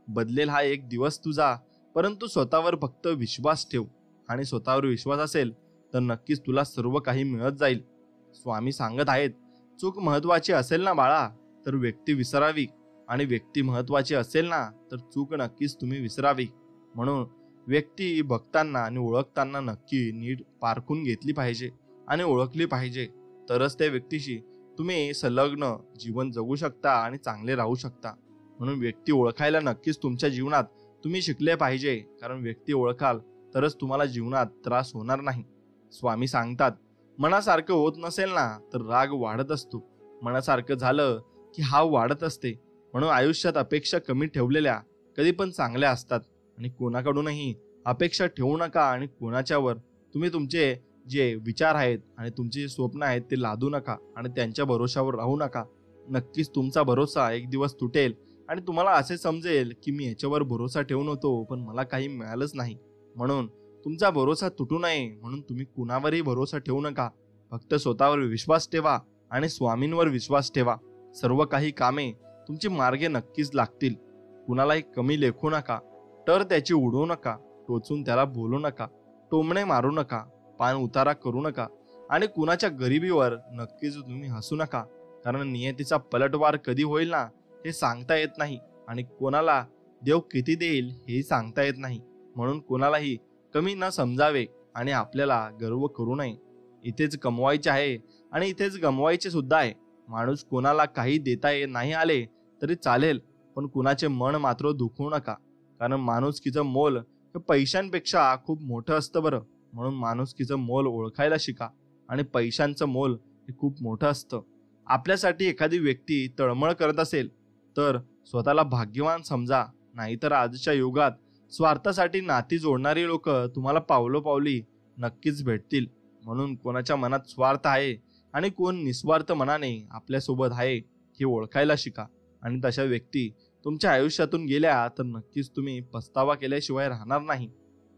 बदलेल हा एक दिवस तुझा, परंतु स्वतःवर फक्त विश्वास ठेव. आणि स्वतःवर विश्वास असेल तर नक्कीच तुला सर्व काही मिळत जाईल. स्वामी सांगत आहेत, चूक महत्वाची असेल ना बाळा तर व्यक्ती विसरावी, आणि व्यक्ती महत्वाची असेल ना तर चूक नक्कीच तुम्ही विसरावी. म्हणून व्यक्ती बघताना आणि ओळखताना नक्की नीट पारखून घेतली पाहिजे आणि ओळखली पाहिजे, तरच त्या व्यक्तीशी तुम्ही संलग्न जीवन जगू शकता आणि चांगले राहू शकता. म्हणून व्यक्ती ओळखायला नक्कीच तुमच्या जीवनात तुम्ही शिकले पाहिजे, कारण व्यक्ती ओळखाल तरच तुम्हाला जीवनात त्रास होणार नाही. स्वामी सांगतात, मनासारखं होत नसेल ना तर राग वाढत असतो, मनासारखं झालं की हाव वाढत असते. म्हणून आयुष्यात अपेक्षा कमी ठेवलेल्या कधी पण चांगल्या असतात. आणि कोणाकडूनही अपेक्षा ठेवू नका आणि कोणाच्यावर तुम्ही तुमचे जे विचार आहेत आणि तुमचे जे स्वप्न आहेत ते लादू नका आणि त्यांच्या भरोशावर राहू नका. नक्कीच तुमचा भरोसा एक दिवस तुटेल आणि तुम्हाला असे समजेल की मी याच्यावर भरोसा ठेवून होतो पण मला काही मिळालंच नाही. म्हणून तुमचा भरोसा तुटू नये म्हणून तुम्ही कुणावरही भरोसा ठेवू नका. फक्त स्वतःवर विश्वास ठेवा आणि स्वामींवर विश्वास ठेवा. सर्व काही कामे तुमची मार्गे नक्कीच लागतील. कुणालाही कमी लेखू नका, तर त्याची उडवू नका, टोचून त्याला बोलू नका, टोमणे मारू नका, पान उतारा करू नका आणि कुणाच्या गरिबीवर नक्कीच तुम्ही हसू नका, कारण नियतीचा पलटवार कधी होईल ना हे सांगता येत नाही आणि कोणाला देव किती देईल हेही सांगता येत नाही. म्हणून कोणालाही कमी न समजावे आणि आपल्याला गर्व करू नये. इथेच कमवायचे आहे आणि इथेच गमवायचे सुद्धा आहे. माणूस कोणाला काही देता नाही आले तरी चालेल, पण कुणाचे मन मात्र दुखवू नका, कारण माणुसकीचं मोल हे पैशांपेक्षा खूप मोठं असतं बरं. म्हणून माणुसकीचं मोल ओळखायला शिका आणि पैशांचं मोल हे खूप मोठं असतं. आपल्यासाठी एखादी व्यक्ती तळमळ करत असेल तर स्वतःला भाग्यवान समजा, नाहीतर आजच्या युगात स्वार्थासाठी नाती जोडणारी लोक तुम्हाला पावलोपावली नक्कीच भेटतील. म्हणून कोणाच्या मनात स्वार्थ आहे आणि कोण निस्वार्थ मनाने आपल्यासोबत आहे हे ओळखायला शिका. आणि तशा व्यक्ती तुमच्या आयुष्यातून गेल्या तर नक्कीच तुम्ही पस्तावा केल्याशिवाय राहणार नाही.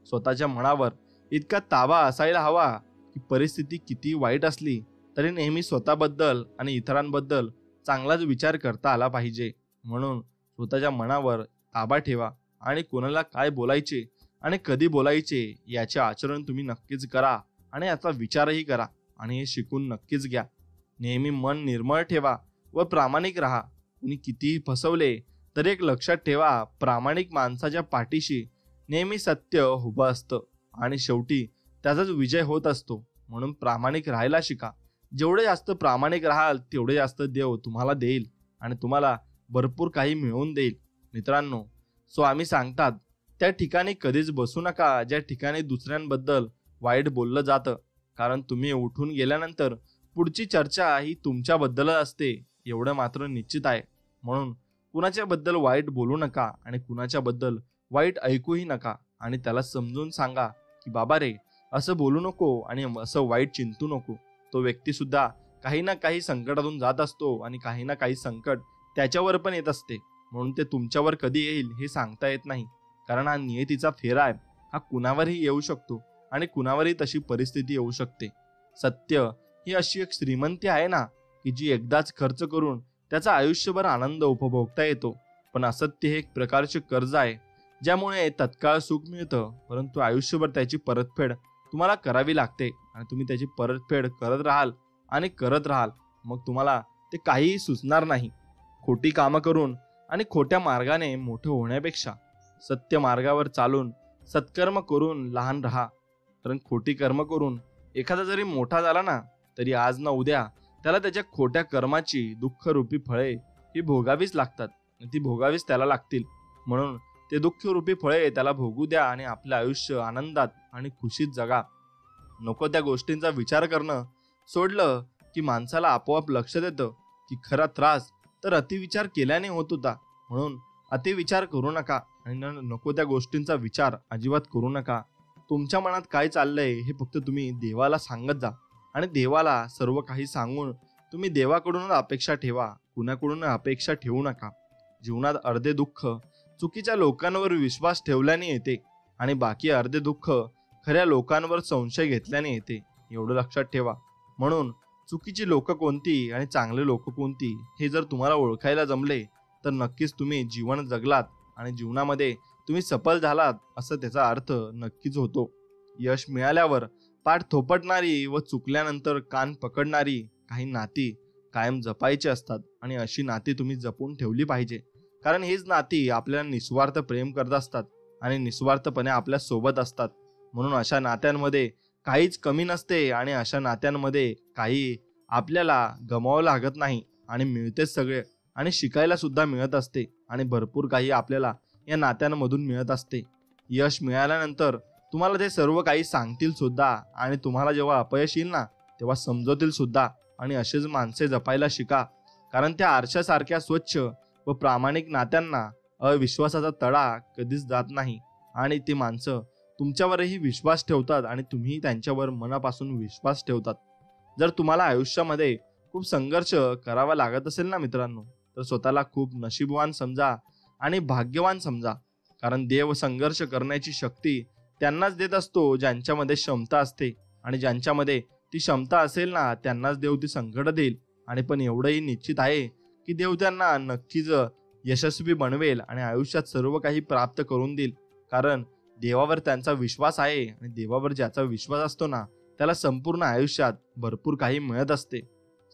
स्वतःच्या मनावर इतका ताबा असायला हवा की परिस्थिती किती वाईट असली तरी नेहमी स्वतःबद्दल आणि इतरांबद्दल चांगलाच विचार करता आला पाहिजे. म्हणून स्वतःच्या मनावर ताबा ठेवा आणि कोणाला काय बोलायचे आणि कधी बोलायचे याचे आचरण तुम्ही नक्कीच करा आणि याचा विचारही करा आणि हे शिकून नक्कीच घ्या. नेहमी मन निर्मळ ठेवा व प्रामाणिक राहा. कुणी कितीही फसवले तर एक लक्षात ठेवा, प्रामाणिक माणसाच्या पाठीशी नेहमी सत्य उभं असतं आणि शेवटी त्याचाच विजय होत असतो. म्हणून प्रामाणिक राहायला शिका. जेवढे जास्त प्रामाणिक राहाल तेवढे जास्त देव तुम्हाला देईल आणि तुम्हाला भरपूर काही मिळवून देईल. मित्रांनो, स्वामी सांगतात त्या ठिकाणी कधीच बसू नका ज्या ठिकाणी दुसऱ्यांबद्दल वाईट बोललं जातं, कारण तुम्ही उठून गेल्यानंतर पुढची चर्चा ही तुमच्याबद्दलच असते एवढं मात्र निश्चित आहे. म्हणून कुणाच्या बद्दल वाईट बोलू नका आणि कुणाच्या बद्दल वाईट ऐकूही नका आणि त्याला समजून सांगा की बाबा रे, असं बोलू नको आणि असं वाईट चिंतू नको. तो व्यक्ती सुद्धा काही ना काही संकटातून जात असतो आणि काही ना काही संकट त्याच्यावर पण येत असते. म्हणून ते तुमच्यावर कधी येईल हे सांगता येत नाही, कारण हा नियतीचा फेरा आहे. हा कुणावरही येऊ शकतो आणि कुणावरही तशी परिस्थिती येऊ शकते. सत्य ही अशी एक श्रीमंती आहे ना की जी एकदाच खर्च करून त्याचा आयुष्यभर आनंद उपभोगता येतो. पण असत्य हे एक प्रकारचे कर्ज आहे ज्यामुळे तत्काळ सुख मिळतं, परंतु आयुष्यभर त्याची परतफेड तुम्हाला करावी लागते आणि तुम्ही त्याची परतफेड करत राहाल आणि करत राहाल, मग तुम्हाला ते काहीही सुचणार नाही. खोटी कामं करून आणि खोट्या मार्गाने मोठं होण्यापेक्षा सत्य मार्गावर चालून सत्कर्म करून लहान राहा. कारण खोटी कर्म करून एखादा जरी मोठा झाला ना तरी आज ना उद्या त्याला त्याच्या खोट्या कर्माची दुःखरूपी फळे ही भोगावीच लागतात. ती भोगावीच त्याला लागतील. म्हणून ते दुःखरूपी फळे त्याला भोगू द्या आणि आपलं आयुष्य आनंदात आणि खुशीत जगा. नको त्या गोष्टींचा विचार करणं सोडलं की माणसाला आपोआप लक्षात येतं की खरा त्रास तर अतिविचार केल्याने होत होता. म्हणून अतिविचार करू नका आणि नको त्या गोष्टींचा विचार अजिबात करू नका. तुमच्या मनात काय चाललंय हे फक्त तुम्ही देवाला सांगत जा आणि देवाला सर्व काही सांगून तुम्ही देवाकडूनच अपेक्षा ठेवा, कुणाकडून अपेक्षा ठेवू नका. जीवनात अर्धे दुःख चुकीच्या लोकांवर विश्वास ठेवल्याने येते आणि बाकी अर्धे दुःख खऱ्या लोकांवर संशय घेतल्याने येते, एवढं लक्षात ठेवा. म्हणून चुकीची लोक कोणती आणि चांगले लोक कोणती हे जर तुम्हाला ओळखायला जमले तर नक्कीच तुम्ही जीवन जगलात आणि जीवनामध्ये तुम्ही सफल झालात असं त्याचा अर्थ नक्कीच होतो. यश मिळाल्यावर पाठ थोपटणारी व चुकल्यानंतर कान पकडणारी काही नाती कायम जपायची असतात आणि अशी नाती तुम्ही जपून ठेवली पाहिजे, कारण हीच नाती आपल्याला निस्वार्थ प्रेम करत असतात आणि निस्वार्थपणे आपल्या सोबत असतात. म्हणून अशा नात्यांमध्ये काहीच कमी नसते आणि अशा नात्यांमध्ये काही आपल्याला गमावं लागत नाही आणि मिळतेच सगळे आणि शिकायला सुद्धा मिळत असते आणि भरपूर काही आपल्याला या नात्यांमधून मिळत असते. यश मिळाल्यानंतर तुम्हाला ते सर्व काही सांगतील सुद्धा आणि तुम्हाला जेव्हा अपयश येईल ना तेव्हा समजवतील सुद्धा. आणि असेच माणसे जपायला शिका, कारण त्या आरशासारख्या स्वच्छ व प्रामाणिक नात्यांना अविश्वासाचा तडा कधीच जात नाही आणि ती माणसं तुमच्यावरही विश्वास ठेवतात आणि तुम्ही त्यांच्यावर मनापासून विश्वास ठेवतात. जर तुम्हाला आयुष्यामध्ये खूप संघर्ष करावा लागत असेल ना मित्रांनो, तर स्वतःला खूप नशीबवान समजा आणि भाग्यवान समजा, कारण देव संघर्ष करण्याची शक्ती त्यांनाच देत असतो ज्यांच्यामध्ये क्षमता असते आणि ज्यांच्यामध्ये ती क्षमता असेल ना त्यांनाच देव ती संकट देईल. आणि पण एवढंही निश्चित आहे की देव त्यांना नक्कीच यशस्वी बनवेल आणि आयुष्यात सर्व काही प्राप्त करून देईल, कारण देवावर त्यांचा विश्वास आहे आणि देवावर ज्याचा विश्वास असतो ना त्याला संपूर्ण आयुष्यात भरपूर काही मिळत असते.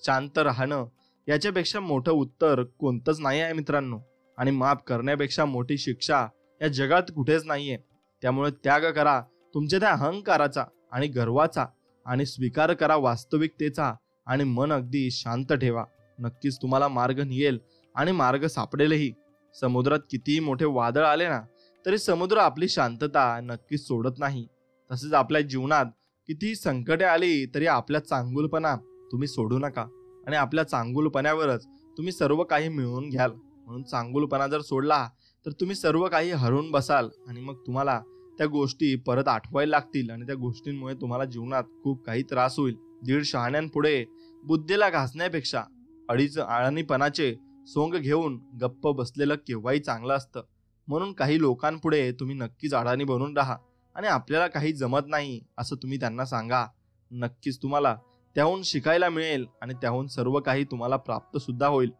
शांत राहणं याच्यापेक्षा मोठं उत्तर कोणतंच नाही आहे मित्रांनो, आणि माफ करण्यापेक्षा मोठी शिक्षा या जगात कुठेच नाहीये. त्यामुळे त्याग करा तुमच्या त्या अहंकाराचा आणि गर्वाचा आणि स्वीकार करा वास्तविकतेचा आणि मन अगदी शांत ठेवा. नक्कीच तुम्हाला मार्ग निघेल आणि मार्ग सापडेलही. समुद्रात कितीही मोठे वादळ आले ना तरी समुद्र आपली शांतता नक्कीच सोडत नाही. तसेच आपल्या जीवनात कितीही संकटे आली तरी आपल्या चांगुलपणा तुम्ही सोडू नका आणि आपल्या चांगुलपणावरच तुम्ही सर्व काही मिळवून घ्याल. म्हणून चांगुलपणा जर सोडला तर तुम्ही सर्व काही हरवून बसाल आणि मग तुम्हाला त्या गोष्टी परत आठवायला लागतील आणि त्या गोष्टींमुळे तुम्हाला जीवनात खूप काही त्रास होईल. 1.5 शहाण्यांपुढे बुद्धीला घासण्यापेक्षा 2.5 आळणीपणाचे सोंग घेऊन गप्प बसलेलं केव्हाही चांगलं असतं. म्हणून काही लोकांपुढे तुम्ही नक्कीच अडाणी बनून राहा आणि आपल्याला काही जमत नाही असं तुम्ही त्यांना सांगा. नक्कीच तुम्हाला त्याहून शिकायला मिळेल आणि त्याहून सर्व काही तुम्हाला प्राप्त सुद्धा होईल.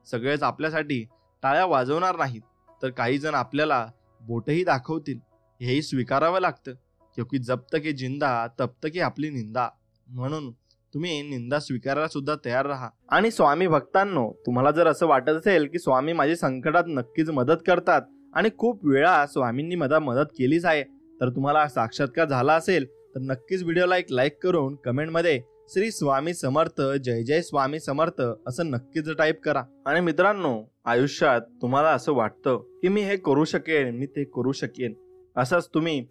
सगळेच आपल्यासाठी टाळ्या वाजवणार नाहीत, तर काही जण आपल्याला बोटही दाखवतील. हेही स्वीकारावं लागतं, क्योंकि जब तक ये जिंदा तब तक ये आपली निंदा. म्हणून तुम्ही निंदा स्वीकारायला सुद्धा तयार राहा. आणि स्वामी भक्तांनो, तुम्हाला जर असं वाटत असेल की स्वामी माझी संकटात नक्कीच मदत करतात आणि खूप वेळा स्वामींनी मला मदत केलीच आहे, तर तुम्हाला साक्षात्कार झाला असेल तर नक्कीच व्हिडिओला एक लाईक करून कमेंटमध्ये श्री स्वामी समर्थ, जय जय स्वामी समर्थ असं नक्कीच टाईप करा. आणि मित्रांनो, आयुष्यात तुम्हाला असं वाटतं की मी हे करू शकेन, मी ते करू शकेन, असंच तुम्ही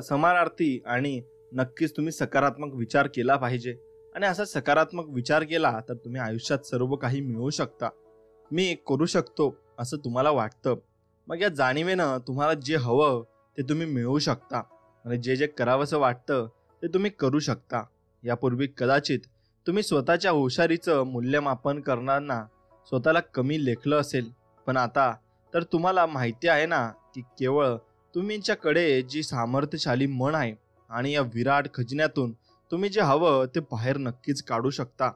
समानार्थी आणि नक्कीच तुम्ही सकारात्मक विचार केला पाहिजे. आणि असा सकारात्मक विचार केला तर तुम्ही आयुष्यात सर्व काही मिळवू शकता. मी करू शकतो असं तुम्हाला वाटतं, मग या जाणीवेनं तुम्हाला जे हवं ते तुम्ही मिळवू शकता. आणि जे जे करावंसं वाटतं ते तुम्ही करू शकता. यापूर्वी कदाचित तुम्ही स्वतःच्या हुशारीचं मूल्यमापन करताना स्वतःला कमी लेखलं असेल, पण आता तर तुम्हाला माहिती आहे ना की केवळ तुमच्याकडे जी सामर्थ्यशाली मन आहे आणि या विराट खजिन्यातून तुम्ही जे हवं ते बाहेर नक्कीच काढू शकता.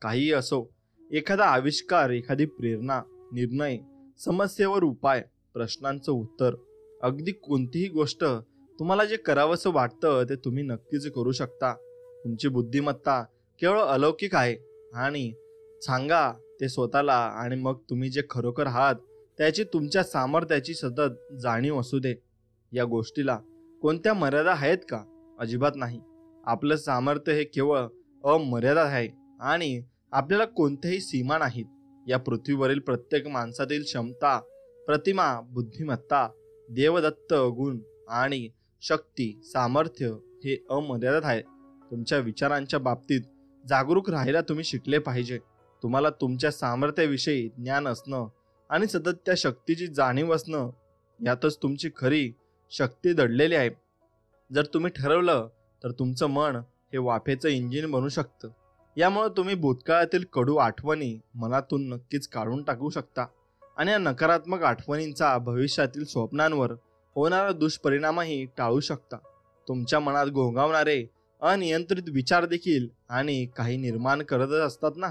काहीही असो, एखादा आविष्कार, एखादी प्रेरणा, निर्णय, समस्येवर उपाय, प्रश्नांचं उत्तर, अगदी कोणतीही गोष्ट तुम्हाला जे करावंसं वाटतं ते तुम्ही नक्कीच करू शकता. तुमची बुद्धिमत्ता केवळ अलौकिक आहे आणि सांगा ते स्वतःला. आणि मग तुम्ही जे खरोखर आहात त्याची, तुमच्या सामर्थ्याची सतत जाणीव असू दे. या गोष्टीला कोणत्या मर्यादा आहेत का? अजिबात नाही. आपलं सामर्थ्य हे केवळ अमर्यादित आहे आणि आपल्याला कोणत्याही सीमा नाहीत. या पृथ्वीवरील प्रत्येक माणसातील क्षमता, प्रतिमा, बुद्धिमत्ता, देवदत्त गुण आणि शक्ती, सामर्थ्य हे अमर्यादित आहे. तुमच्या विचारांच्या बाबतीत जागरूक राहायला तुम्ही शिकले पाहिजे. तुम्हाला तुमच्या सामर्थ्याविषयी ज्ञान असणं आणि सतत त्या शक्तीची जाणीव असणं, यातच तुमची खरी शक्ती दडलेली आहे. जर तुम्ही ठरवलं तर तुमचं मन हे वाफेचं इंजिन बनू शकतं. यामुळे तुम्ही भूतकाळातील कडू आठवणी मनातून नक्कीच काढून टाकू शकता आणि या नकारात्मक आठवणींचा भविष्यातील स्वप्नांवर होणारा दुष्परिणामही टाळू शकता. तुमच्या मनात घोंगावणारे अनियंत्रित विचार देखील आणि काही निर्माण करतच असतात ना,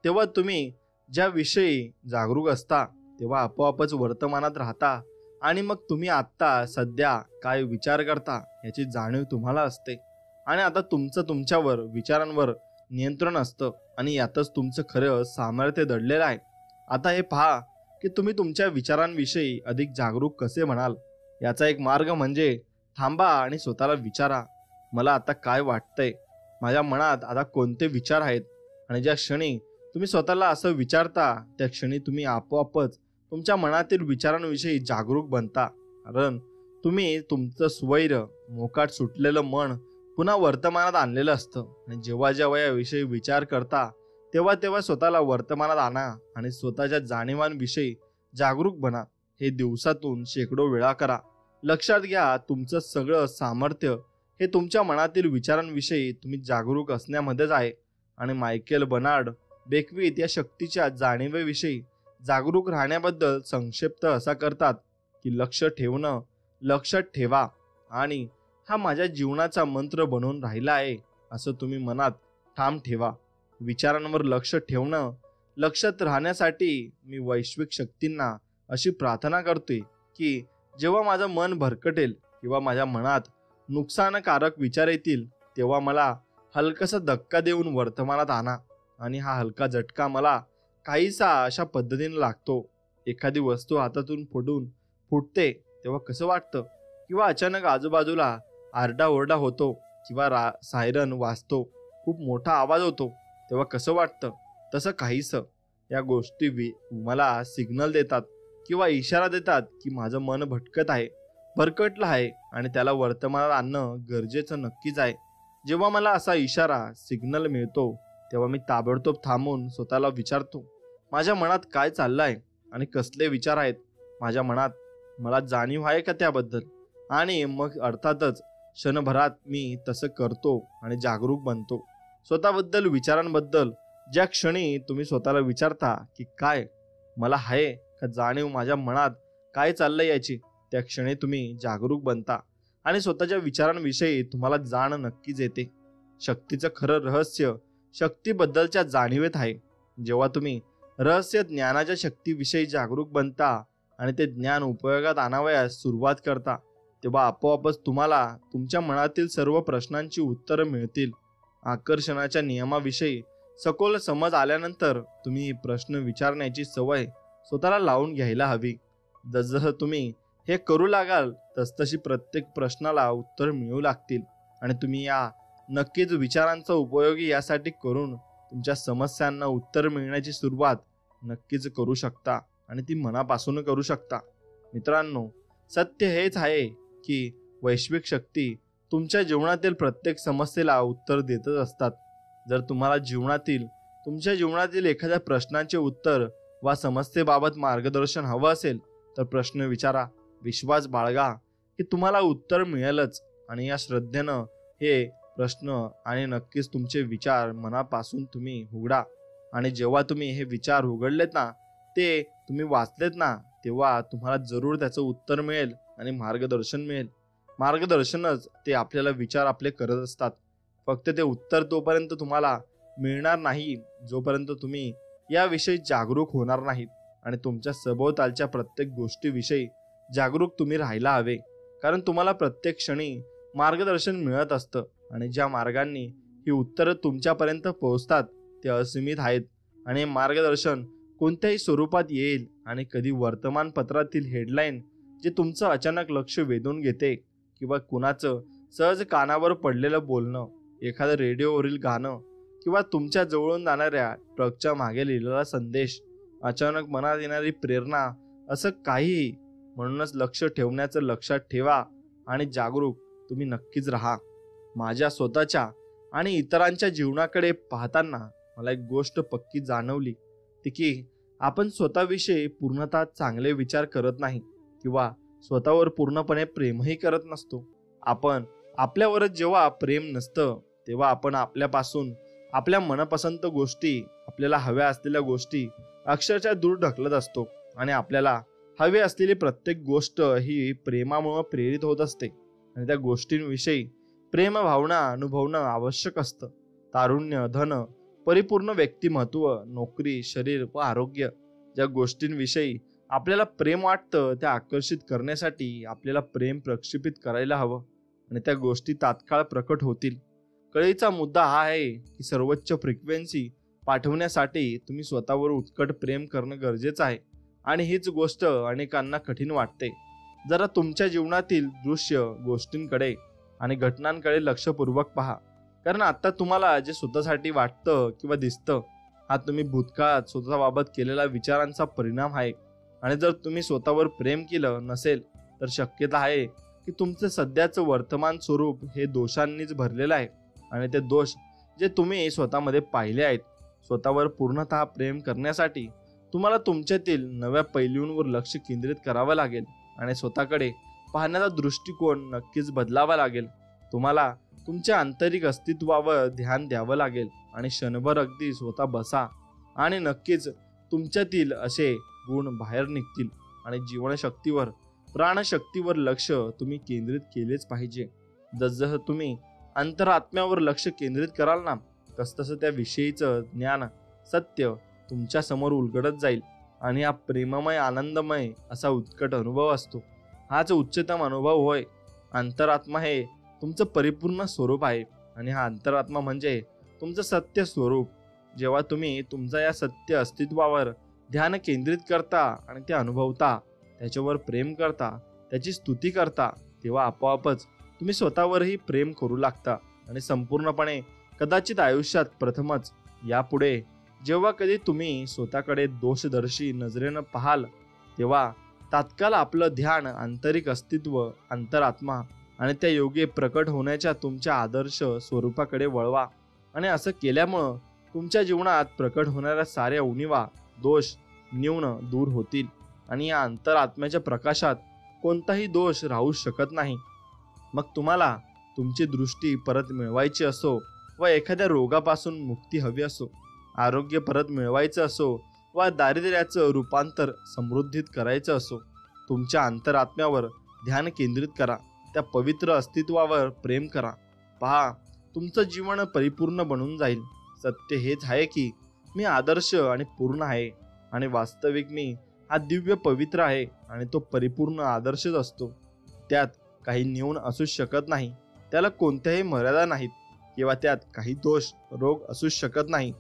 तेव्हा तुम्ही ज्या विषयी जागरूक असता तेव्हा आपोआपच वर्तमानात राहता आणि मग तुम्ही आत्ता सध्या काय विचार करता याची जाणीव तुम्हाला असते. आणि आता तुमचं तुमच्यावर, विचारांवर नियंत्रण असतं आणि यातच तुमचं खरं सामर्थ्य दडलेलं आहे. आता हे पहा की तुम्ही तुमच्या विचारांविषयी अधिक जागरूक कसे म्हणाल. याचा एक मार्ग म्हणजे थांबा आणि स्वतःला विचारा, मला आता काय वाटतंय, माझ्या मनात आता कोणते विचार आहेत. आणि ज्या क्षणी तुम्ही स्वतःला असं विचारता त्या क्षणी तुम्ही आपोआपच तुमच्या मनातील विचारांविषयी जागरूक बनता. कारण तुम्ही तुमचं स्वैर, मोकाट सुटलेलं मन पुन्हा वर्तमानात आणलेलं असतं. आणि जेव्हा जेव्हा याविषयी विचार करता तेव्हा तेव्हा स्वतःला वर्तमानात आणा आणि स्वतःच्या जाणीवांविषयी जागरूक बना. हे दिवसातून शेकडो वेळा करा. लक्षात घ्या, तुमचं सगळं सामर्थ्य हे तुमच्या मनातील विचारांविषयी तुम्ही जागरूक असण्यामध्येच आहे. आणि मायकेल बर्नार्ड बेक्विथ या शक्तीच्या जाणीवेविषयी जागरूक राहण्याबद्दल संक्षिप्त असा करतात की लक्ष ठेवणं, लक्षात ठेवा आणि हा माझ्या जीवनाचा मंत्र बनून राहिला आहे असं तुम्ही मनात ठाम ठेवा. विचारांवर लक्ष ठेवणं, लक्षात राहण्यासाठी मी वैश्विक शक्तींना अशी प्रार्थना करतोय की जेव्हा माझं मन भरकटेल किंवा माझ्या मनात नुकसानकारक विचार येतील तेव्हा मला हलकासा धक्का देऊन वर्तमानात आणा. आणि हा हलका झटका मला काहीसा अशा पद्धतीने लागतो. एखादी वस्तू हातातून फुटते तेव्हा कसं वाटतं, किंवा अचानक आजूबाजूला आरडाओरडा होतो किंवा सायरन वाजतो, खूप मोठा आवाज होतो तेव्हा कसं वाटतं, तसं काहीसं या गोष्टी मला सिग्नल देतात किंवा इशारा देतात की माझं मन भरकटलं आहे आणि त्याला वर्तमानात आणणं गरजेचं नक्कीच आहे. जेव्हा मला असा इशारा, सिग्नल मिळतो तेव्हा मी ताबडतोब थांबून स्वतःला विचारतो, माझ्या मनात काय चाललंय आणि कसले विचार आहेत माझ्या मनात, मला जाणीव आहे का त्याबद्दल. आणि मग अर्थातच क्षणभरात मी तसं करतो आणि जागरूक बनतो स्वतःबद्दल, विचारांबद्दल. ज्या क्षणी तुम्ही स्वतःला विचारता की काय मला आहे का जाणीव माझ्या मनात काय चाललंय याची, त्या क्षणी तुम्ही जागरूक बनता आणि स्वतःच्या विचारांविषयी तुम्हाला जाण नक्कीच येते. शक्तीचं खरं रहस्य शक्तीबद्दलच्या जाणीवेत आहे. जेव्हा तुम्ही रहस्य ज्ञानाच्या शक्तीविषयी जागरूक बनता आणि ते ज्ञान उपयोगात आणावयास सुरुवात करता, तेव्हा आपोआपच तुम्हाला तुमच्या मनातील सर्व प्रश्नांची उत्तरं मिळतील. आकर्षणाच्या नियमाविषयी सखोल समज आल्यानंतर तुम्ही प्रश्न विचारण्याची सवय स्वतःला लावून घ्यायला हवी. जसजसं तुम्ही हे करू लागाल तसतशी प्रत्येक प्रश्नाला उत्तर मिळू लागतील आणि तुम्ही या नक्कीच विचारांचा उपयोग यासाठी करून तुमच्या समस्यांना उत्तर मिळण्याची सुरुवात नक्कीच करू शकता आणि ती मनापासून करू शकता. मित्रांनो, सत्य हेच आहे की वैश्विक शक्ती तुमच्या जीवनातील प्रत्येक समस्येला उत्तर देतच असतात. जर तुम्हाला तुमच्या जीवनातील एखाद्या प्रश्नाचे उत्तर वा समस्येबाबत मार्गदर्शन हवं असेल तर प्रश्न विचारा, विश्वास बाळगा की तुम्हाला उत्तर मिळेलच. आणि या श्रद्धेनं हे प्रश्न आणि नक्कीच तुमचे विचार मनापासून तुम्ही उघडा. आणि जेव्हा तुम्ही हे विचार उघडलेत ना, ते तुम्ही वाचलेत ना, तेव्हा तुम्हाला जरूर त्याचं उत्तर मिळेल आणि मार्गदर्शन मिळेल. मार्गदर्शनच ते आपल्याला विचार आपले करत असतात. फक्त ते उत्तर तोपर्यंत तुम्हाला मिळणार नाही जोपर्यंत तुम्ही याविषयी जागरूक होणार नाहीत आणि तुमच्या सभोवतालच्या प्रत्येक गोष्टीविषयी जागरूक तुम्ही राहायला हवे. कारण तुम्हाला प्रत्येक क्षणी मार्गदर्शन मिळत असतं आणि ज्या मार्गांनी ही उत्तरं तुमच्यापर्यंत पोहोचतात ते असीमित आहेत. आणि हे मार्गदर्शन कोणत्याही स्वरूपात येईल आणि कधी वर्तमानपत्रातील हेडलाईन जे तुमचं अचानक लक्ष वेधून घेते, किंवा कुणाचं सहज कानावर पडलेलं बोलणं, एखादं रेडिओवरील गाणं, किंवा तुमच्या जवळून जाणाऱ्या ट्रकच्या मागे लिहिलेला संदेश, अचानक मनात येणारी प्रेरणा, असं काहीही. म्हणूनच लक्ष ठेवण्याचं लक्षात ठेवा आणि जागरूक तुम्ही नक्कीच राहा. माझ्या स्वतःच्या आणि इतरांच्या जीवनाकडे पाहताना मला एक गोष्ट पक्की जाणवली, ती की आपण स्वतःविषयी पूर्णतः चांगले विचार करत नाही किंवा स्वतःवर पूर्णपणे प्रेमही करत नसतो. आपण आपल्यावरच जेव्हा प्रेम नसतं तेव्हा आपण आपल्यापासून आपल्या मनपसंत गोष्टी, आपल्याला हव्या असलेल्या गोष्टी अक्षरशः दूर ढकलत असतो. आणि आपल्याला हवी असलेली प्रत्येक गोष्ट ही प्रेमामुळे प्रेरित होत असते आणि त्या गोष्टींविषयी प्रेम भावना अनुभवणं आवश्यक असतं. तारुण्य, धन, परिपूर्ण व्यक्तिमत्व, नोकरी, शरीर व आरोग्य, ज्या गोष्टींविषयी आपल्याला प्रेम वाटतं त्या आकर्षित करण्यासाठी आपल्याला प्रेम प्रक्षेपित करायला हवं आणि त्या गोष्टी तात्काळ प्रकट होतील. कळीचा मुद्दा हा आहे की सर्वोच्च फ्रिक्वेन्सी पाठवण्यासाठी तुम्ही स्वतःवर उत्कट प्रेम करणं गरजेचं आहे. आणि हीच गोष्ट अनेकांना कठीण वाटते. जरा तुमच्या जीवनातील दृश्य, गोष्टींकडे आणि घटनांकडे लक्षपूर्वक पहा. कारण आता तुम्हाला जे स्वतःसाठी वाटतं किंवा दिसतं हा तुम्ही भूतकाळात स्वतःबाबत केलेल्या विचारांचा परिणाम आहे. आणि जर तुम्ही स्वतःवर प्रेम केलं नसेल तर शक्यता आहे की तुमचं सध्याचं वर्तमान स्वरूप हे दोषांनीच भरलेलं आहे. आणि ते दोष जे तुम्ही स्वतःमध्ये पाहिले आहेत. स्वतःवर पूर्णतः प्रेम करण्यासाठी तुम्हाला तुमच्यातील नव्या पैलूंवर लक्ष केंद्रित करावं लागेल आणि स्वतःकडे पाहण्याचा दृष्टिकोन नक्कीच बदलावा लागेल. तुम्हाला तुमच्या आंतरिक अस्तित्वावर ध्यान द्यावं लागेल आणि क्षणभर अगदी स्वतः बसा आणि नक्कीच तुमच्यातील असे गुण बाहेर निघतील आणि जीवनशक्तीवर, प्राणशक्तीवर लक्ष तुम्ही केंद्रित केलेच पाहिजे. जसजसं तुम्ही अंतरात्म्यावर लक्ष केंद्रित कराल ना, तसतसं त्या विषयीचं ज्ञान, सत्य तुमच्या समोर उलगडत जाईल आणि हा प्रेममय, आनंदमय असा उत्कट अनुभव असतो. हाच उच्चतम अनुभव होय. अंतरात्मा हे तुमचं परिपूर्ण स्वरूप आहे आणि हा अंतरात्मा म्हणजे तुमचं सत्य स्वरूप. जेव्हा तुम्ही तुमच्या या सत्य अस्तित्वावर ध्यान केंद्रित करता आणि ते अनुभवता, त्याच्यावर प्रेम करता, त्याची स्तुती करता, तेव्हा आपोआपच तुम्ही स्वतःवरही प्रेम करू लागता आणि संपूर्णपणे कदाचित आयुष्यात प्रथमच यापुढे जेव्हा कधी तुम्ही स्वतःकडे दोषदर्शी नजरेनं पाहाल तेव्हा तात्काळ आपलं ध्यान आंतरिक अस्तित्व, अंतरात्मा आणि त्या योगे प्रकट होण्याच्या तुमच्या आदर्श स्वरूपाकडे वळवा. आणि असं केल्यामुळं तुमच्या जीवनात प्रकट होणाऱ्या साऱ्या उणिवा, दोष, न्यून दूर होतील आणि या अंतरात्म्याच्या प्रकाशात कोणताही दोष राहू शकत नाही. मग तुम्हाला तुमची दृष्टी परत मिळवायची असो व एखाद्या रोगापासून मुक्ती हवी असो, आरोग्य परत मिळवायचं असो वा दारिद्र्याचं रूपांतर समृद्धीत करायचं असो, तुमच्या अंतरात्म्यावर ध्यान केंद्रित करा. त्या पवित्र अस्तित्वावर प्रेम करा. पहा, तुमचं जीवन परिपूर्ण बनून जाईल. सत्य हेच आहे की मी आदर्श आणि पूर्ण आहे आणि वास्तविक मी हा दिव्य पवित्र आहे आणि तो परिपूर्ण आदर्शच असतो. त्यात काही न्यून असूच शकत नाही, त्याला कोणत्याही मर्यादा नाहीत किंवा त्यात काही दोष रोग असूच शकत नाही.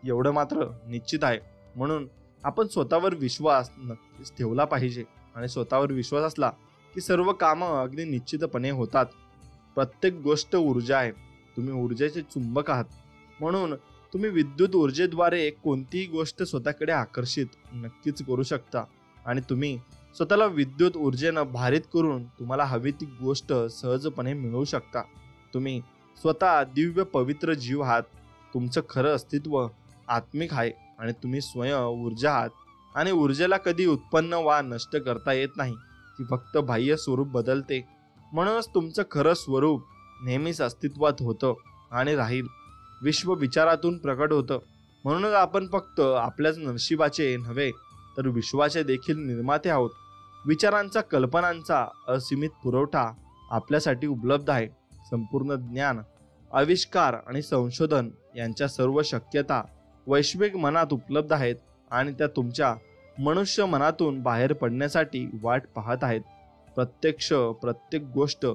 एवढं मात्र निश्चित आहे. म्हणून आपण स्वतःवर विश्वास नक्कीच ठेवला पाहिजे आणि स्वतःवर विश्वास असला की सर्व कामं अगदी निश्चितपणे होतात. प्रत्येक गोष्ट ऊर्जा आहे. तुम्ही ऊर्जेचे चुंबक आहात. म्हणून तुम्ही विद्युत ऊर्जेद्वारे कोणतीही गोष्ट स्वतःकडे आकर्षित नक्कीच करू शकता आणि तुम्ही स्वतःला विद्युत ऊर्जेनं भारित करून तुम्हाला हवी ती गोष्ट सहजपणे मिळवू शकता. तुम्ही स्वतः दिव्य पवित्र जीव आहात. तुमचं खरं अस्तित्व आत्मिक आहे आणि तुम्ही स्वयं ऊर्जा आहात आणि ऊर्जेला कधी उत्पन्न वा नष्ट करता येत नाही. ती फक्त बाह्य स्वरूप बदलते. म्हणूनच तुमचं खरं स्वरूप नेहमीच अस्तित्वात होतं आणि राहील. विश्व विचारातून प्रकट होतं. म्हणूनच आपण फक्त आपल्याच नशिबाचे नव्हे तर विश्वाचे देखील निर्माते आहोत. विचारांचा कल्पनांचा असीमित पुरवठा आपल्यासाठी उपलब्ध आहे. संपूर्ण ज्ञान, आविष्कार आणि संशोधन यांच्या सर्व शक्यता वैश्विक मनात उपलब्ध आहेत आणि त्या तुमच्या मनुष्य मनातून बाहेर पडण्यासाठी वाट पाहत आहेत. प्रत्येक गोष्ट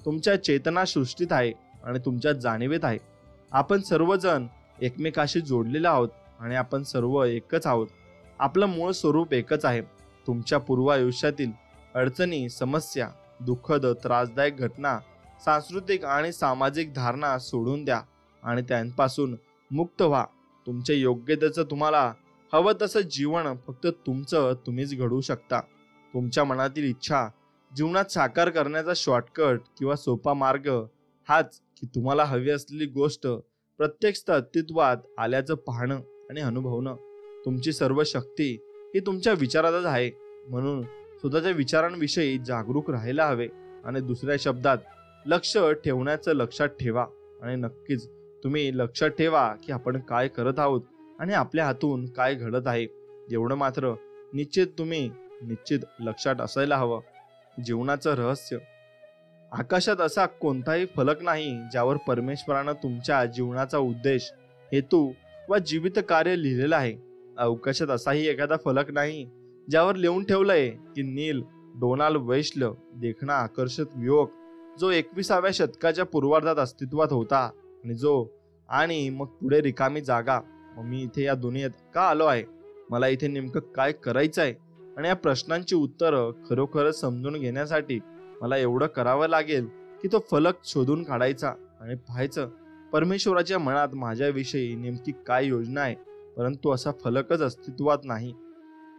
तुमच्या चेतना सृष्टीत आहे आणि तुमच्या जाणीवेत आहे. आपण सर्वजण एकमेकाशी जोडलेले आहोत आणि आपण सर्व एकच आहोत. आपलं मूळ स्वरूप एकच आहे. तुमच्या पूर्व आयुष्यातील अडचणी, समस्या, दुःखद त्रासदायक घटना, सांस्कृतिक आणि सामाजिक धारणा सोडून द्या आणि त्यांपासून मुक्त व्हा. तुमच्या योग्यतेचं तुम्हाला हवं तसं जीवन फक्त तुमचं तुम्हीच घडवू शकता. तुमच्या मनातील इच्छा जीवनात साकार करण्याचा शॉर्टकट किंवा सोपा मार्ग हाच की तुम्हाला हवी असलेली गोष्ट प्रत्यक्ष अस्तित्वात आल्याचं पाहणं आणि अनुभवणं. तुमची सर्व शक्ती ही तुमच्या विचारातच आहे. म्हणून स्वतःच्या विचारांविषयी जागरूक राहायला हवे आणि दुसऱ्या शब्दात लक्ष ठेवण्याचं लक्षात ठेवा. आणि नक्कीच तुम्ही लक्षात ठेवा की आपण काय करत आहोत आणि आपल्या हातून काय घडत आहे. एवढं मात्र निश्चित लक्षात असायला हवं. जीवनाचं रहस्य. आकाशात असा कोणताही फलक नाही ज्यावर परमेश्वरानं तुमच्या जीवनाचा उद्देश, हेतू वा जीवित कार्य लिहिलेलं आहे. अवकाशात असाही एखादा फलक नाही ज्यावर लिहून ठेवलंय की नील डोनाल्ड वैश्ल देखणा आकर्षक युवक जो 21व्या शतकाच्या पूर्वार्धात अस्तित्वात होता आणि मग पुढे रिकामी जागा. मग मी इथे या दुनियेत का आलो आहे, मला इथे नेमकं काय करायचं आहे, आणि या प्रश्नांची उत्तरं खरोखरच समजून घेण्यासाठी मला एवढं करावं लागेल की तो फलक शोधून काढायचा आणि पाहायचं परमेश्वराच्या मनात माझ्याविषयी नेमकी काय योजना आहे. परंतु असा फलकच अस्तित्वात नाही.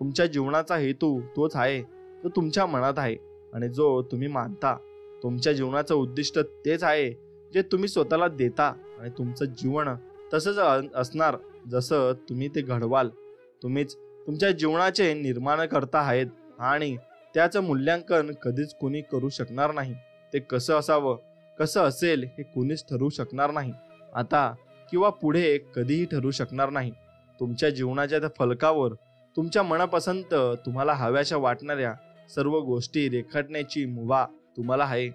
तुमच्या जीवनाचा हेतू तोच आहे जो तुमच्या मनात आहे आणि जो तुम्ही मानता. तुमच्या जीवनाचं उद्दिष्ट तेच आहे जे तुम्ही स्वतःला देता आणि तुमचं जीवन तसंच असणार जसं तुम्ही ते घडवाल. तुम्हीच तुमच्या जीवनाचे निर्माण करता आहेत आणि त्याचं मूल्यांकन कधीच कोणी करू शकणार नाही. ते कसं असावं, कसं असेल हे कोणीच ठरवू शकणार नाही. आता किंवा पुढे कधीही ठरवू शकणार नाही. तुमच्या जीवनाच्या त्या फलकावर तुमच्या मनपसंत तुम्हाला हव्याशा वाटणाऱ्या सर्व गोष्टी रेखाटण्याची मुभा तुम्हाला आहे.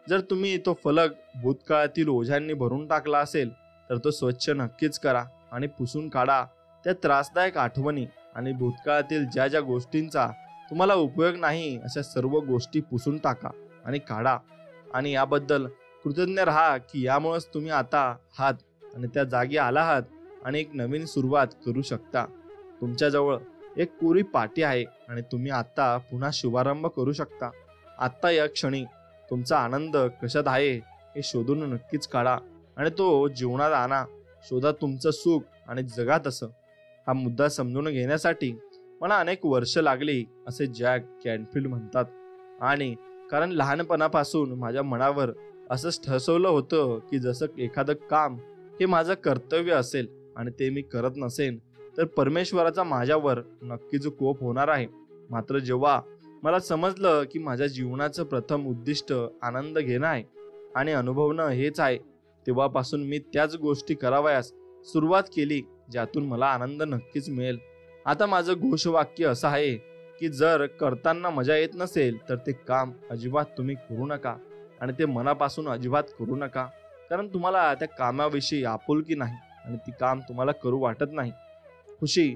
जर तुम्ही तो फलक भूतकाळातील ओझ्यांनी भरून टाकला असेल तर तो स्वच्छ नक्कीच करा आणि पुसून काढा त्या त्रासदायक आठवणी आणि भूतकाळातील ज्या ज्या गोष्टींचा तुम्हाला उपयोग नाही अशा सर्व गोष्टी पुसून टाका आणि काढा. आणि याबद्दल कृतज्ञ राहा की यामुळेच तुम्ही आता आहात आणि त्या जागी आला आहात आणि एक नवीन सुरुवात करू शकता. तुमच्याजवळ एक कोरी पाटी आहे आणि तुम्ही आता पुन्हा शुभारंभ करू शकता. आत्ता या क्षणी तुमचा आनंद कशात आहे हे शोधून नक्कीच काढा आणि तो जीवनात आणा. शोधा तुमचं सुख आणि जगा तसं. हा मुद्दा समजून घेण्यासाठी मला अनेक वर्ष लागली असे जॅक कॅनफिल्ड म्हणतात. आणि कारण लहानपणापासून माझ्या मनावर असंच ठसवलं होतं की जसं एखादं काम हे माझं कर्तव्य असेल आणि ते मी करत नसेन तर परमेश्वराचा माझ्यावर नक्कीच कोप होणार आहे. मात्र जेव्हा मला समजलं की माझ्या जीवनाचं प्रथम उद्दिष्ट आनंद घेणं आहे आणि अनुभवणं हेच आहे, तेव्हापासून मी त्याच गोष्टी करावयास सुरुवात केली ज्यातून मला आनंद नक्कीच मिळेल. आता माझं घोषवाक्य असं आहे की जर करताना मजा येत नसेल तर ते काम अजिबात तुम्ही करू नका आणि ते मनापासून अजिबात करू नका. कारण तुम्हाला त्या कामाविषयी आपुलकी नाही आणि ती काम तुम्हाला करू वाटत नाही. खुशी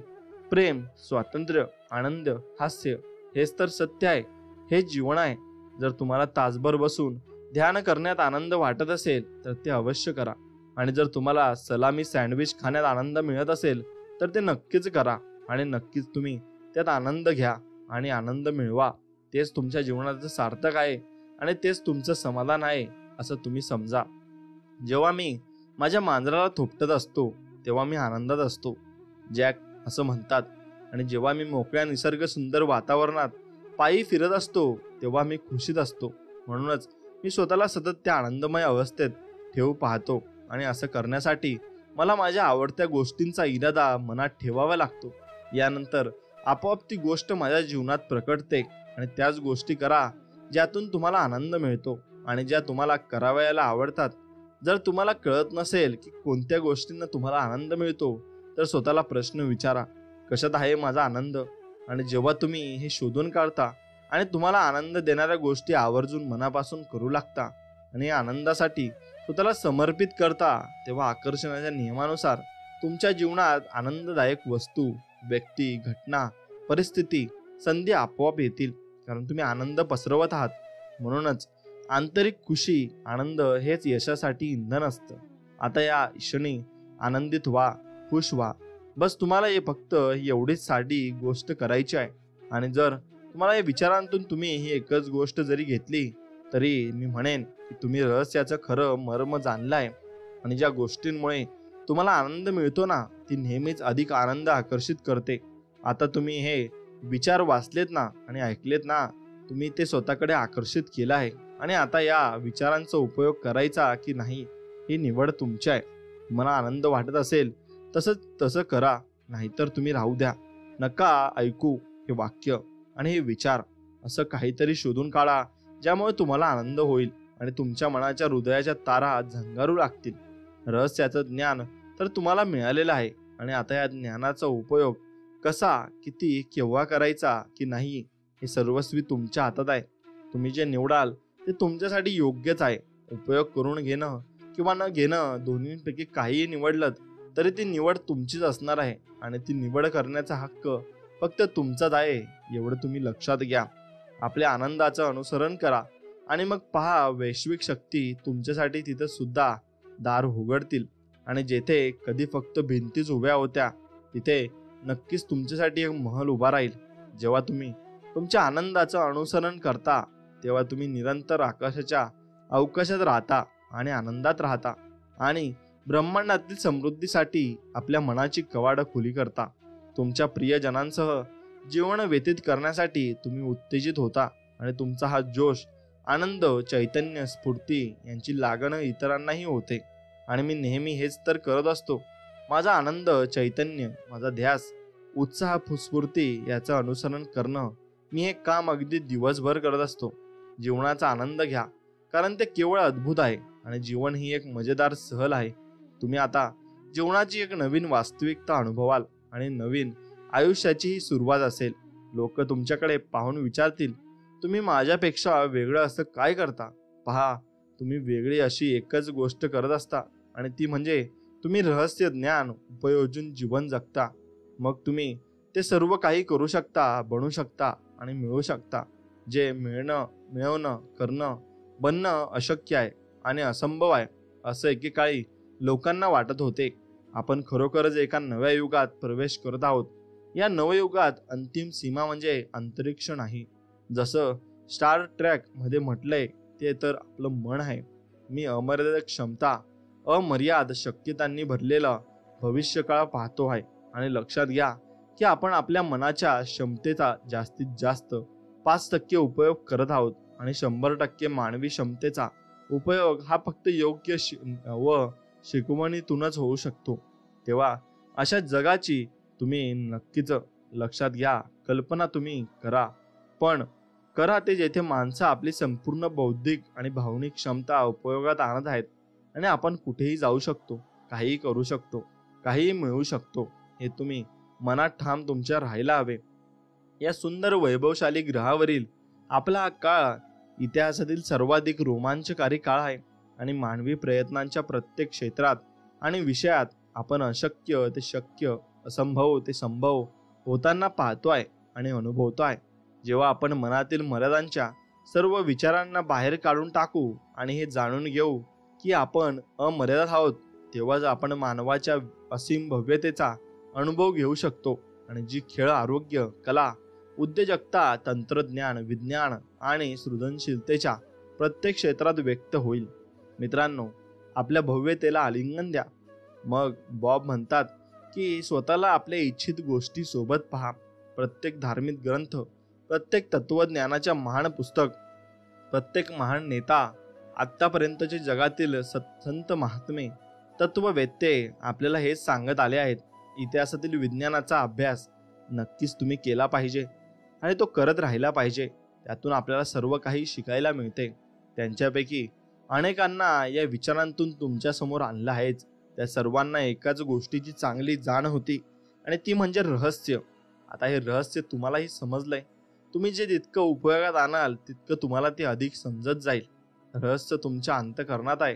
प्रेम, स्वातंत्र्य, आनंद, हास्य हेच तर सत्य आहे, हे जीवन आहे. जर तुम्हाला तासभर बसून ध्यान करण्यात आनंद वाटत असेल तर ते अवश्य करा. आणि जर तुम्हाला सलामी सँडविच खाण्यात आनंद मिळत असेल तर ते नक्कीच करा. आणि नक्कीच तुम्ही त्यात आनंद घ्या आणि आनंद मिळवा. तेच तुमच्या जीवनाचं सार्थक आहे आणि तेच तुमचं समाधान आहे असं तुम्ही समजा. जेव्हा मी माझ्या मांजराला थोपटत असतो तेव्हा मी आनंदात असतो, जॅक असं म्हणतात. आणि जेव्हा मी मोकळ्या निसर्ग सुंदर वातावरणात पायी फिरत असतो तेव्हा मी खुशीत असतो. म्हणूनच मी स्वतःला सतत त्या आनंदमय अवस्थेत ठेवू पाहतो. आणि असं करण्यासाठी मला माझ्या आवडत्या गोष्टींचा इरादा मनात ठेवावा लागतो. यानंतर आपोआप ती गोष्ट माझ्या जीवनात प्रकटते. आणि त्याच गोष्टी करा ज्यातून तुम्हाला आनंद मिळतो आणि ज्या तुम्हाला करावयाला आवडतात. जर तुम्हाला कळत नसेल की कोणत्या गोष्टींना तुम्हाला आनंद मिळतो तर स्वतःला प्रश्न विचारा, कशात आहे माझा आनंद? आणि जेव्हा तुम्ही हे शोधून काढता आणि तुम्हाला आनंद देणाऱ्या गोष्टी आवर्जून मनापासून करू लागता आणि आनंदासाठी स्वतःला समर्पित करता, तेव्हा आकर्षणाच्या नियमानुसार तुमच्या जीवनात आनंददायक वस्तू, व्यक्ती, घटना, परिस्थिती, संधी आपोआप येतील. कारण तुम्ही आनंद पसरवत आहात. म्हणूनच आंतरिक खुशी, आनंद हेच यशासाठी इंधन असतं. आता या क्षणी आनंदित व्हा, खुश व्हा. बस तुम्हाला हे फक्त एवढीच साधी गोष्ट करायची आहे. आणि जर तुम्हाला या विचारांतून तुम्ही ही एकच गोष्ट जरी घेतली तरी मी म्हणेन की तुम्ही रहस्याचं खरं मर्म जाणलं आहे. आणि ज्या गोष्टींमुळे तुम्हाला आनंद मिळतो ना, ती नेहमीच अधिक आनंद आकर्षित करते. आता तुम्ही हे विचार वाचलेत ना आणि ऐकलेत ना, तुम्ही ते स्वतःकडे आकर्षित केलं आहे. आणि आता या विचारांचा उपयोग करायचा की नाही ही निवड तुमची आहे. तुम्हाला आनंद वाटत असेल तसं करा, नाहीतर तुम्ही राहू द्या. नका ऐकू हे वाक्य आणि हे विचार. असं काहीतरी शोधून काढा ज्यामुळे तुम्हाला आनंद होईल आणि तुमच्या मनाच्या हृदयाच्या तारा झंगारू लागतील. रहस्याचं ज्ञान तर तुम्हाला मिळालेलं आहे. आणि आता या ज्ञानाचा उपयोग कसा, किती, केव्हा करायचा की नाही हे सर्वस्वी तुमच्या हातात आहे. तुम्ही जे निवडाल ते तुमच्यासाठी योग्यच आहे. उपयोग करून घेणं किंवा न घेणं दोन्हींपैकी काहीही निवडलं तरी ती निवड तुमचीच असणार आहे. आणि ती निवड करण्याचा हक्क फक्त तुमचाच आहे, एवढं तुम्ही लक्षात घ्या. आपल्या आनंदाचं अनुसरण करा आणि मग पहा, वैश्विक शक्ती तुमच्यासाठी तिथं सुद्धा दार उघडतील. आणि जेथे कधी फक्त भिंतीच उभ्या होत्या तिथे नक्कीच तुमच्यासाठी एक महल उभा राहील. जेव्हा तुम्ही तुमच्या आनंदाचं अनुसरण करता तेव्हा तुम्ही निरंतर आकाशाच्या अवकाशात राहता आणि आनंदात राहता. आणि ब्रह्मांडातील समृद्धीसाठी आपल्या मनाची कवाडं खुली करता. तुमच्या प्रियजनांसह जीवन व्यतीत करण्यासाठी तुम्ही उत्तेजित होता. आणि तुमचा हा जोश, आनंद, चैतन्य, स्फूर्ती यांची लागण इतरांनाही होते. आणि मी नेहमी हेच तर करत असतो. माझा आनंद, चैतन्य, माझा ध्यास, उत्साह, स्फूर्ती याचं अनुसरण करणं, मी हे काम अगदी दिवसभर करत असतो. जीवनाचा आनंद घ्या, कारण ते केवळ अद्भुत आहे आणि जीवन ही एक मजेदार सहल आहे. तुम्ही आता जीवनाची एक नवीन वास्तविकता अनुभवाल आणि नवीन आयुष्याची ही सुरुवात असेल. लोक तुमच्याकडे पाहून विचारतील, तुम्ही माझ्यापेक्षा वेगळं असं काय करता? पहा, तुम्ही वेगळी अशी एकच गोष्ट करत असता आणि ती म्हणजे तुम्ही रहस्य ज्ञान उपयोजून जीवन जगता. मग तुम्ही ते सर्व काही करू शकता, बनू शकता आणि मिळवू शकता. जे मिळवणं, करणं, बनणं अशक्य आहे आणि असंभव आहे असं एकेकाळी लोकांना वाटत होते. आपण खरोखरच एका नव्या युगात प्रवेश करत आहोत. या नवयुगात अंतिम सीमा म्हणजे अंतरिक्ष नाही. जसं स्टार ट्रॅक मध्ये म्हटलंय ते तर आपलं मन आहे. मी अमर्याद क्षमता, अमर्याद शक्यतांनी भरलेला भविष्यकाळ पाहतो आहे. आणि लक्षात घ्या की आपण आपल्या मनाच्या क्षमतेचा जास्तीत जास्त 5% उपयोग करत आहोत आणि 100% मानवी क्षमतेचा उपयोग हा फक्त योग्य व शिकवणीतूनच होऊ शकतो. तेव्हा अशा जगाची तुम्ही नक्कीच लक्षात घ्या, कल्पना तुम्ही करा, पण करा ते जेथे माणसं आपली संपूर्ण बौद्धिक आणि भावनिक क्षमता उपयोगात आणत आहेत. आणि आपण कुठेही जाऊ शकतो, काहीही करू शकतो, काहीही मिळवू शकतो हे तुम्ही मनात ठाम तुमच्या राहायला हवे. या सुंदर वैभवशाली ग्रहावरील आपला हा काळ इतिहासातील सर्वाधिक रोमांचकारी काळ आहे. आणि मानवी प्रयत्नांच्या प्रत्येक क्षेत्रात आणि विषयात आपण अशक्य ते शक्य, असंभव ते संभव होताना पाहतोय आणि अनुभवतोय. जेव्हा आपण मनातील मर्यादांच्या सर्व विचारांना बाहेर काढून टाकू आणि हे जाणून घेऊ की आपण अमर्यादित आहोत, तेव्हाच आपण मानवाच्या असीम भव्यतेचा अनुभव घेऊ शकतो. आणि जी खेळ, आरोग्य, कला, उद्योजकता, तंत्रज्ञान, विज्ञान आणि सृजनशीलतेच्या प्रत्येक क्षेत्रात व्यक्त होईल. मित्रांनो, आपल्या भव्यतेला आलिंगन द्या. मग बॉब म्हणतात की स्वतःला आपल्या इच्छित गोष्टी सोबत पहा. प्रत्येक धार्मिक ग्रंथ, प्रत्येक तत्वज्ञानाच्या महान पुस्तक, प्रत्येक महान नेता, आत्तापर्यंतचे जगातील संत, महात्मे, तत्ववेत्ते आपल्याला हेच सांगत आले आहेत. इतिहासातील विज्ञानाचा अभ्यास नक्कीच तुम्ही केला पाहिजे आणि तो करत राहिला पाहिजे. त्यातून आपल्याला सर्व काही शिकायला मिळते. त्यांच्यापैकी अनेकांना या विचारांतून तुमच्या समोर आणलं आहेच. त्या सर्वांना एकाच गोष्टीची चांगली जाण होती आणि ती म्हणजे रहस्य. आता हे रहस्य तुम्हालाही समजलंय. तुम्ही जे जितकं उपयोगात आणाल तितकं तुम्हाला ते अधिक समजत जाईल. रहस्य तुमच्या अंतःकरणात आहे,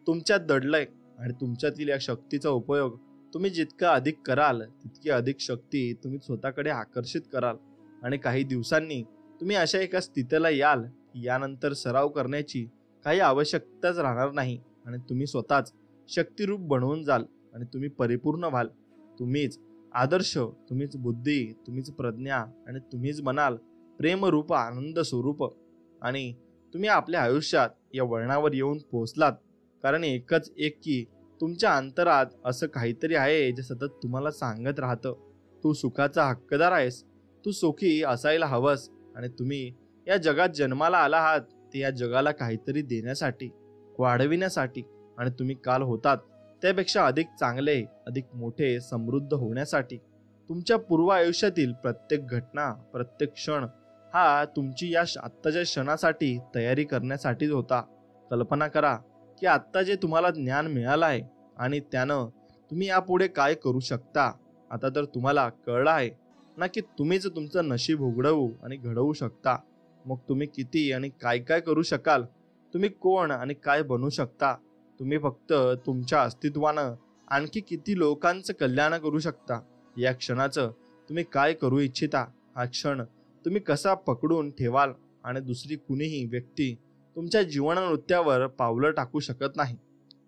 तुमच्यात दडलंय आणि तुमच्यातील या शक्तीचा उपयोग तुम्ही जितका अधिक कराल तितकी अधिक शक्ती तुम्ही स्वतःकडे आकर्षित कराल. आणि काही दिवसांनी तुम्ही अशा एका स्थितीला याल की यानंतर सराव करण्याची काही आवश्यकताच राहणार नाही आणि तुम्ही स्वतःच शक्तिरूप बनवून जाल आणि तुम्ही परिपूर्ण व्हाल. तुम्हीच आदर्श, तुम्हीच बुद्धी, तुम्हीच प्रज्ञा आणि तुम्हीच म्हणाल प्रेमरूप आनंद स्वरूप. आणि तुम्ही आपल्या आयुष्यात या वळणावर येऊन पोहोचलात कारण एकच एक की तुमच्या अंतरात असं काहीतरी आहे जे सतत तुम्हाला सांगत राहतं, तू सुखाचा हक्कदार आहेस, तू सुखी असायला हवंस आणि तुम्ही या जगात जन्माला आला आहात ते या जगाला काहीतरी देण्यासाठी, वाढविण्यासाठी. आणि तुम्ही काल होतात त्यापेक्षा अधिक चांगले, अधिक मोठे, समृद्ध होण्यासाठी. तुमच्या पूर्व आयुष्यातील प्रत्येक घटना, प्रत्येक क्षण हा तुमची या आत्ताच्या क्षणासाठी तयारी करण्यासाठीच होता. कल्पना करा की आत्ता जे तुम्हाला ज्ञान मिळालं आहे आणि त्यानं तुम्ही यापुढे काय करू शकता. आता तर तुम्हाला कळलं आहे ना की तुम्हीच तुमचं नशीब उघडवू आणि घडवू शकता. मग तुम्ही किती आणि काय काय करू शकाल, तुम्ही कोण आणि काय बनू शकता. तुम्ही फक्त तुमच्या अस्तित्वानं आणखी किती लोकांचं कल्याण करू शकता. या क्षणाचं तुम्ही काय करू इच्छिता, हा क्षण तुम्ही कसा पकडून ठेवाल. आणि दुसरी कुणीही व्यक्ती तुमच्या जीवननृत्यावर पावलं टाकू शकत नाही.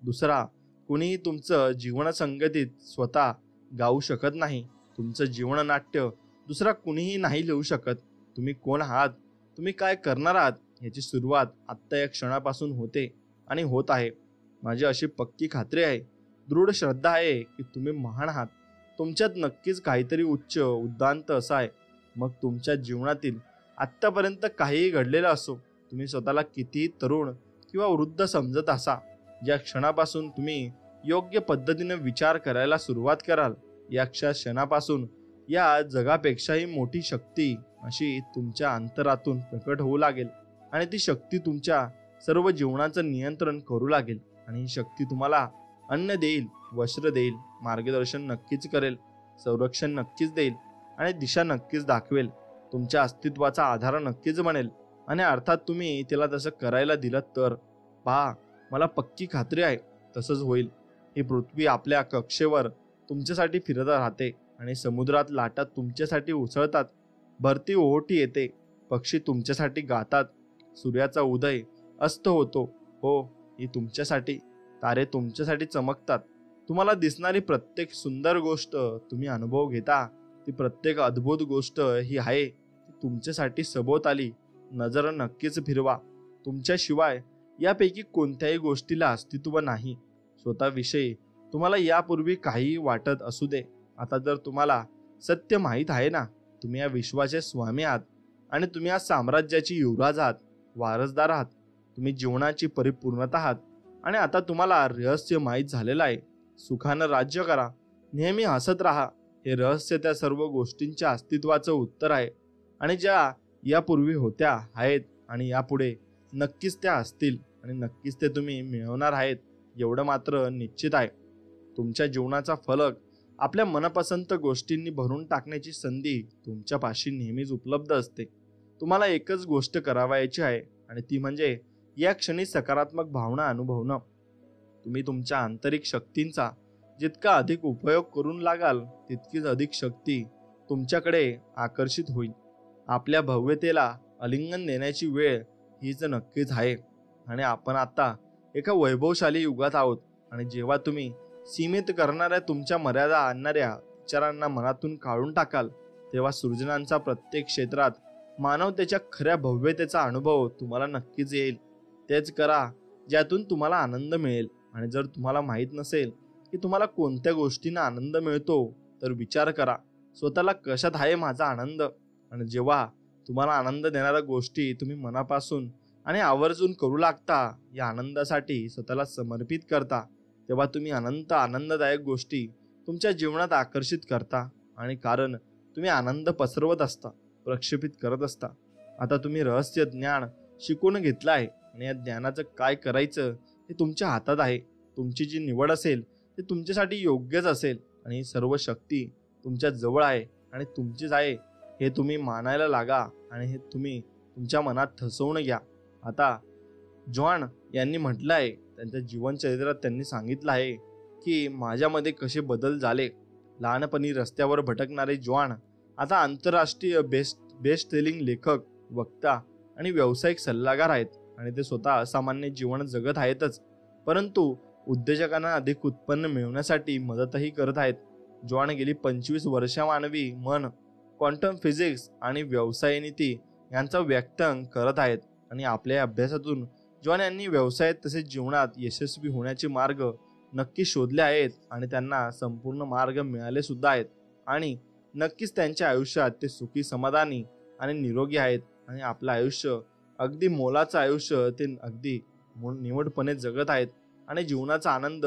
दुसरा कुणीही तुमचं जीवनसंगतीत स्वतः गाऊ शकत नाही. तुमचं जीवननाट्य दुसरा कुणीही नाही लिहू शकत. तुम्ही कोण आहात, तुम्ही काय करणार आहात याची सुरुवात आत्ता या क्षणापासून होते आणि होत आहे. माझी अशी पक्की खात्री आहे, दृढ श्रद्धा आहे की तुम्ही महान आहात. तुमच्यात नक्कीच काहीतरी उच्च, उद्दांत असं आहे. मग तुमच्या जीवनातील आत्तापर्यंत काहीही घडलेलं असो, तुम्ही स्वतःला कितीही तरुण किंवा वृद्ध समजत असा, ज्या क्षणापासून तुम्ही योग्य पद्धतीने विचार करायला सुरुवात कराल, या क्षणापासून या जगापेक्षाही मोठी शक्ती अशी तुमच्या अंतरातून प्रकट होऊ लागेल आणि ती शक्ती तुमच्या सर्व जीवनाचं नियंत्रण करू लागेल. आणि ही शक्ती तुम्हाला अन्न देईल, वस्त्र देईल, मार्गदर्शन नक्कीच करेल, संरक्षण नक्कीच देईल आणि दिशा नक्कीच दाखवेल. तुमच्या अस्तित्वाचा आधार नक्कीच बनेल. आणि अर्थात तुम्ही तिला तसं करायला दिलं तर. पहा, मला पक्की खात्री आहे तसंच होईल. ही पृथ्वी आपल्या कक्षेवर तुमच्यासाठी फिरत राहते आणि समुद्रात लाटा तुमच्यासाठी उसळतात. भरती ओहोटी येते, पक्षी तुमच्यासाठी गातात, सूर्याचा उदय अस्त होतो. हो, ही तुमच्यासाठी. तारे तुमच्यासाठी चमकतात. तुम्हाला दिसणारी प्रत्येक सुंदर गोष्ट तुम्ही अनुभव घेता, ती प्रत्येक अद्भुत गोष्ट ही आहे ती तुमच्यासाठी सभोवताली नजर नक्कीच फिरवा. तुमच्याशिवाय यापैकी कोणत्याही गोष्टीला अस्तित्व नाही. स्वतःविषयी तुम्हाला यापूर्वी काही वाटत असू दे, आता जर तुम्हाला सत्य माहीत आहे ना, तुम्ही या विश्वाचे स्वामी आहात आणि तुम्ही या साम्राज्याची युवराज आहात, वारसदार आहात. तुम्ही जीवनाची परिपूर्णता आहात आणि आता तुम्हाला रहस्य माहीत झालेलं आहे. सुखानं राज्य करा, नेहमी हसत राहा. हे रहस्य त्या सर्व गोष्टींच्या अस्तित्वाचं उत्तर आहे आणि ज्या यापूर्वी होत्या, आहेत आणि यापुढे नक्कीच त्या असतील आणि नक्कीच ते तुम्ही मिळवणार आहेत, एवढं मात्र निश्चित आहे. तुमच्या जीवनाचा फलक आपल्या मनपसंत गोष्टींनी भरून टाकण्याची संधी तुमच्यापाशी नेहमीच उपलब्ध असते. तुम्हाला एकच गोष्ट करावयाची आहे आणि ती म्हणजे या क्षणी सकारात्मक भावना अनुभवणं. तुम्ही तुमच्या आंतरिक शक्तींचा जितका अधिक उपयोग करून लागाल तितकीच अधिक शक्ती तुमच्याकडे आकर्षित होईल. आपल्या भव्यतेला आलिंगन देण्याची वेळ हीच नक्कीच आहे. आणि आपण आता एका वैभवशाली युगात आहोत. आणि जेव्हा तुम्ही सीमित करणाऱ्या, तुमच्या मर्यादा आणणाऱ्या विचारांना मनातून काढून टाकाल, तेव्हा सृजनांचा प्रत्येक क्षेत्रात मानवतेच्या खऱ्या भव्यतेचा अनुभव तुम्हाला नक्कीच येईल. तेच करा ज्यातून तुम्हाला आनंद मिळेल. आणि जर तुम्हाला माहीत नसेल की तुम्हाला कोणत्या गोष्टींना आनंद मिळतो, तर विचार करा, स्वतःला कशात आहे माझा आनंद. आणि जेव्हा तुम्हाला आनंद देणाऱ्या गोष्टी तुम्ही मनापासून आणि आवर्जून करू लागता, या आनंदासाठी स्वतःला समर्पित करता, तेव्हा तुम्ही अनंत आनंददायक गोष्टी तुमच्या जीवनात आकर्षित करता. आणि कारण तुम्ही आनंद पसरवत असता, प्रक्षेपित करत असता. आता तुम्ही रहस्य ज्ञान शिकून घेतलं आहे आणि या ज्ञानाचं काय करायचं हे तुमच्या हातात आहे. तुमची जी निवड असेल ते तुमच्यासाठी योग्यच असेल. आणि सर्व शक्ती तुमच्या जवळ आहे आणि तुमचीच आहे हे तुम्ही मानायला लागा. आणि हे तुम्ही तुमच्या मनात ठसवून घ्या. आता जॉन यांनी म्हटलं आहे, त्यांच्या जीवनचरित्रात त्यांनी सांगितलं आहे की माझ्यामध्ये कसे बदल झाले. लहानपणी रस्त्यावर भटकणारे जॉन आता आंतरराष्ट्रीय बेस्ट सेलिंग लेखक, वक्ता आणि व्यावसायिक सल्लागार आहेत. आणि ते स्वतः असामान्य जीवन जगत आहेतच, परंतु उद्योजकांना अधिक उत्पन्न मिळवण्यासाठी मदतही करत आहेत. जॉन गेली 25 वर्ष मानवी मन, क्वांटम फिजिक्स आणि व्यवसाय नीती यांचा व्याख्यान करत आहेत. आणि आपल्या अभ्यासातून जॉन यांनी व्यवसायात तसेच जीवनात यशस्वी होण्याचे मार्ग नक्की शोधले आहेत. आणि त्यांना संपूर्ण मार्ग मिळाले सुद्धा आहेत. आणि नक्कीच त्यांच्या आयुष्यात ते सुखी, समाधानी आणि निरोगी आहेत. आणि आपलं आयुष्य अगदी मोलाचं आयुष्य ते अगदी निवडपणे जगत आहेत. आणि जीवनाचा आनंद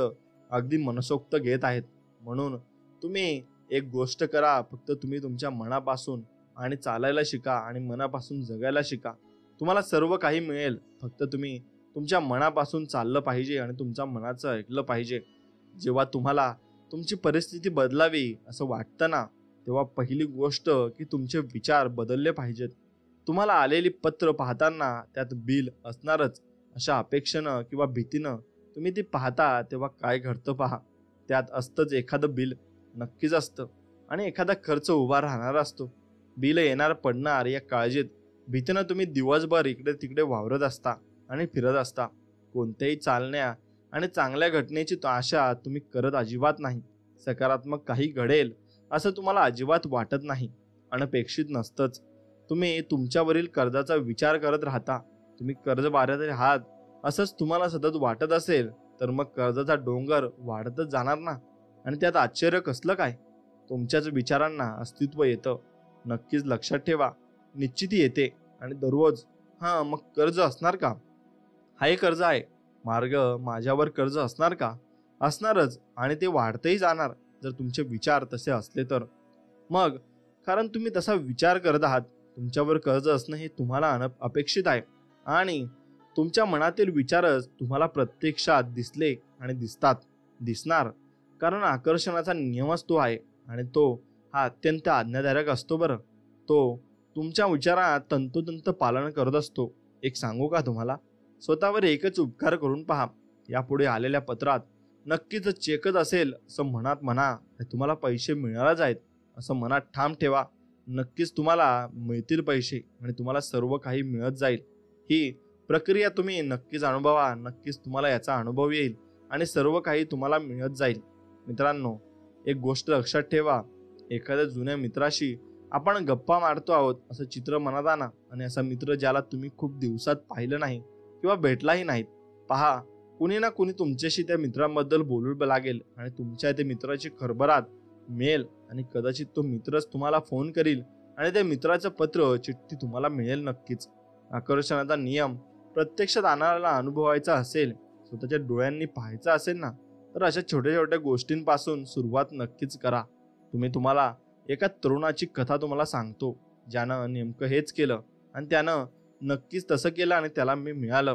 अगदी मनसोक्त घेत आहेत. म्हणून तुम्ही एक गोष्ट करा, फक्त तुम्ही तुमच्या मनापासून आणि चालायला शिका आणि मनापासून जगायला शिका. तुम्हाला सर्व काही मिळेल. फक्त तुम्ही तुमच्या मनापासून चाललं पाहिजे आणि तुमच्या मनाचं ऐकलं पाहिजे. जेव्हा तुम्हाला तुमची परिस्थिती बदलावी असं वाटतं ना, तेव्हा पहिली गोष्ट की तुमचे विचार बदलले पाहिजेत. तुम्हाला आलेली पत्र पाहताना त्यात बिल असणारच अशा अपेक्षेनं किंवा भीतीनं तुम्ही ती पाहता, तेव्हा काय घडतं पहा. त्यात असतंच एखादं बिल, नक्कीच असतं. आणि एखादा खर्च उभा राहणार असतो. बिल येणार पडणार या काळजीत, भीतीनं तुम्ही दिवसभर इकडे तिकडे वावरत असता आणि फिरत असता. कोणत्याही चालण्या आणि चांगल्या घटनेची आशा तुम्ही करत अजिबात नाही. सकारात्मक काही घडेल असं तुम्हाला अजिबात वाटत नाही. अनपेक्षित नसतंच. तुम्ही तुमच्यावरील कर्जाचा विचार करत राहता. तुम्ही कर्जबाजारी आहात असंच तुम्हाला सतत वाटत असेल, तर मग कर्जाचा डोंगर वाढतच जाणार ना. आणि त्यात आश्चर्य कसलं काय. तुमच्याच विचारांना अस्तित्व येतं. नक्कीच लक्षात ठेवा, निश्चिती येते. आणि दररोज मग कर्ज असणार का, हाही कर्ज आहे. मार्ग माझ्यावर कर्ज असणार का, असणारच. आणि ते वाढतही जाणार जर तुमचे विचार तसे असले तर. मग कारण तुम्ही तसा विचार करत आहात. तुमच्यावर कर्ज असणं हे तुम्हाला अपेक्षित आहे. आणि तुमच्या मनातील विचारच तुम्हाला प्रत्यक्षात दिसले आणि दिसणार. कारण आकर्षणाचा नियमच तो आहे. आणि तो अत्यंत आज्ञाधारक असतो. बरं, तो तुमच्या विचारात तंतोतंत पालन करत असतो. एक सांगू का तुम्हाला, स्वतःवर एकच उपकार करून पहा. यापुढे आलेल्या पत्रात नक्कीच चेकच असेल असं मनात म्हणा. तुम्हाला पैसे मिळणारच आहेत असं मनात ठाम ठेवा. नक्कीच तुम्हाला मिळतील पैसे आणि तुम्हाला सर्व काही मिळत जाईल. ही प्रक्रिया तुम्ही नक्कीच अनुभवा. नक्कीच तुम्हाला याचा अनुभव येईल आणि सर्व काही तुम्हाला मिळत जाईल. मित्रांनो, एक गोष्ट लक्षात ठेवा, एखाद्या जुन्या मित्राशी आपण गप्पा मारतो आहोत असं चित्र मनात आणा. आणि असा मित्र ज्याला तुम्ही खूप दिवसात पाहिलं नाही किंवा भेटलाही नाहीत. पहा, कुणी ना कुणी तुमच्याशी त्या मित्रांबद्दल बोलू लागेल आणि तुमच्या त्या मित्राची खरभराट मिळेल. आणि कदाचित तो मित्रच तुम्हाला फोन करील आणि त्या मित्राचं पत्र, चिठ्ठी तुम्हाला मिळेल नक्कीच. आकर्षणाचा नियम प्रत्यक्षात आणायला अनुभवायचा असेल, स्वतःच्या डोळ्यांनी पाहायचं असेल ना, तर अशा छोट्या छोट्या गोष्टींपासून सुरुवात नक्कीच करा. तुम्हाला एका तरुणाची कथा तुम्हाला सांगतो, ज्यानं नेमकं हेच केलं आणि त्यानं नक्कीच तसं केलं आणि त्याला मी मिळालं.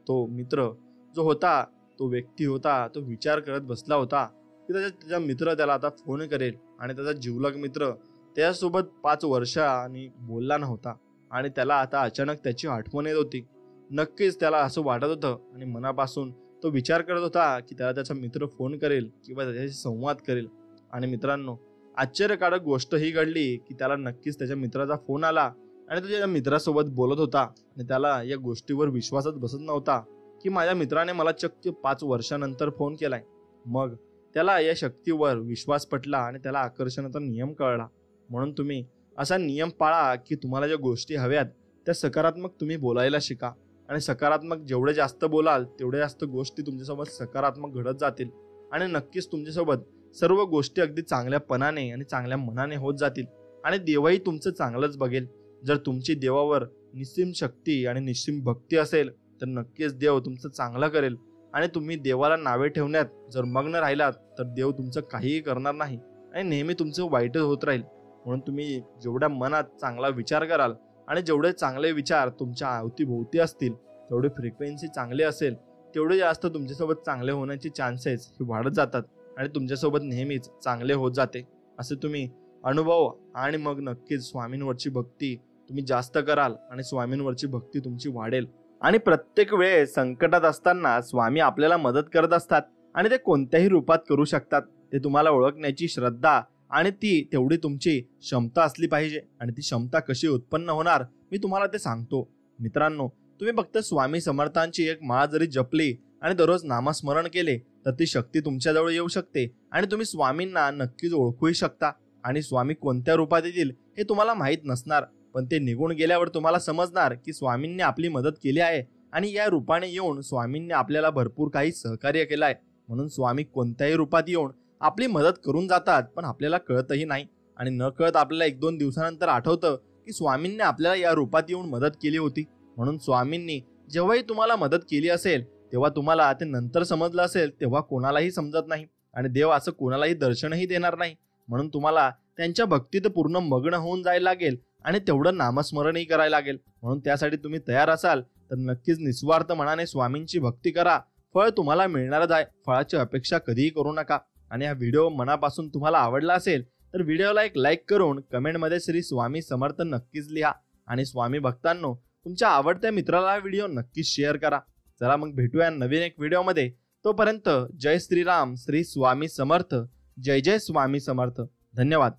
तो मित्र जो होता, तो व्यक्ती होता, तो विचार करत बसला होता की त्याचा मित्र त्याला आता फोन करेल. आणि त्याचा जिवलग मित्र त्याच्यासोबत 5 वर्षांनी बोलला नव्हता आणि त्याला आता अचानक त्याची आठवण येत होती. नक्कीच त्याला असं वाटत होतं आणि मनापासून तो विचार करत होता की त्याला त्याचा मित्र फोन करेल किंवा त्याच्याशी संवाद करेल. आणि मित्रांनो, आश्चर्यकारक गोष्ट ही घडली की त्याला नक्कीच त्याच्या मित्राचा फोन आला आणि तो त्याच्या मित्रासोबत बोलत होता आणि त्याला या गोष्टीवर विश्वासच बसत नव्हता की माझ्या मित्राने मला चक्क 5 वर्षानंतर फोन केलाय. मग त्याला या शक्तीवर विश्वास पटला आणि त्याला आकर्षणाचा नियम कळला. म्हणून तुम्ही असा नियम पाळा की तुम्हाला ज्या गोष्टी हव्यात त्या सकारात्मक तुम्ही बोलायला शिका आणि सकारात्मक जेवढे जास्त बोलाल तेवढे जास्त गोष्टी तुमच्यासोबत सकारात्मक घडत जातील आणि नक्कीच तुमच्यासोबत सर्व गोष्टी अगदी चांगल्यापणाने आणि चांगल्या मनाने होत जातील आणि देवही तुमचं चांगलंच बघेल. जर तुमची देवावर निस्सीम शक्ती आणि निस्सीम भक्ती असेल तर नक्कीच देव तुमचं चांगलं करेल आणि तुम्ही देवाला नावे ठेवण्यात जर मग्न राहिलात तर देव तुमचं काहीही करणार नाही आणि नेहमी तुमचं वाईटच होत राहील. म्हणून तुम्ही जेवढ्या मनात चांगला विचार कराल आणि जेवढे चांगले विचार तुमच्या अवतीभोवती असतील तेवढे फ्रिक्वेन्सी चांगली असेल तेवढे जास्त तुमच्यासोबत चांगले होण्याचे चान्सेस हे वाढत जातात आणि तुमच्यासोबत नेहमीच चांगले होत जाते. असे तुम्ही अनुभव आणि मग नक्कीच स्वामींवरची भक्ती तुम्ही जास्त कराल आणि स्वामींवरची भक्ती तुमची वाढेल. आणि प्रत्येक वेळेस संकटात असताना स्वामी आपल्याला मदत करत असतात आणि ते कोणत्याही रूपात करू शकतात. ते तुम्हाला ओळखण्याची श्रद्धा आणि ती तेवढी तुमची क्षमता असली पाहिजे आणि ती क्षमता कशी उत्पन्न होणार मी तुम्हाला ते सांगतो. मित्रांनो, तुम्ही फक्त स्वामी समर्थांची एक माळ जरी जपली आणि दररोज नामस्मरण केले तर ती शक्ती तुमच्याजवळ येऊ शकते आणि तुम्ही स्वामींना नक्कीच ओळखूही शकता. आणि स्वामी कोणत्या रूपात येतील हे तुम्हाला माहीत नसणार, पण ते निघून गेल्यावर तुम्हाला समजणार की स्वामींनी आपली मदत केली आहे आणि या रूपाने येऊन स्वामींनी आपल्याला भरपूर काही सहकार्य केलं आहे. म्हणून स्वामी कोणत्याही रूपात येऊन आपली मदत करून जातात पण आपल्याला कळतही नाही आणि न कळत आपल्याला 1-2 दिवसानंतर आठवतं की स्वामींनी आपल्याला या रूपात येऊन मदत केली होती. म्हणून स्वामींनी जेव्हाही तुम्हाला मदत केली असेल तेव्हा तुम्हाला ते नंतर समजलं असेल तेव्हा कोणालाही समजत नाही आणि देव असं कोणालाही दर्शनही देणार नाही. म्हणून तुम्हाला त्यांच्या भक्तीत पूर्ण मग्न होऊन जायला लागेल आणि तेवढं नामस्मरणही करायला लागेल. म्हणून त्यासाठी तुम्ही तयार असाल तर नक्कीच निस्वार्थ मनाने स्वामींची भक्ती करा. फळ तुम्हाला मिळणारच आहे. फळाची अपेक्षा कधीही करू नका. आणि हा व्हिडिओ मनापासून तुम्हाला आवडला असेल तर व्हिडिओला एक लाईक करून कमेंटमध्ये श्री स्वामी समर्थ नक्कीच लिहा. आणि स्वामी भक्तांनो, तुमच्या आवडत्या मित्राला हा व्हिडिओ नक्कीच शेअर करा. चला मग भेटूया नवीन एक व्हिडिओमध्ये. तोपर्यंत जय श्रीराम, श्री स्वामी समर्थ. जय जय स्वामी समर्थ. धन्यवाद.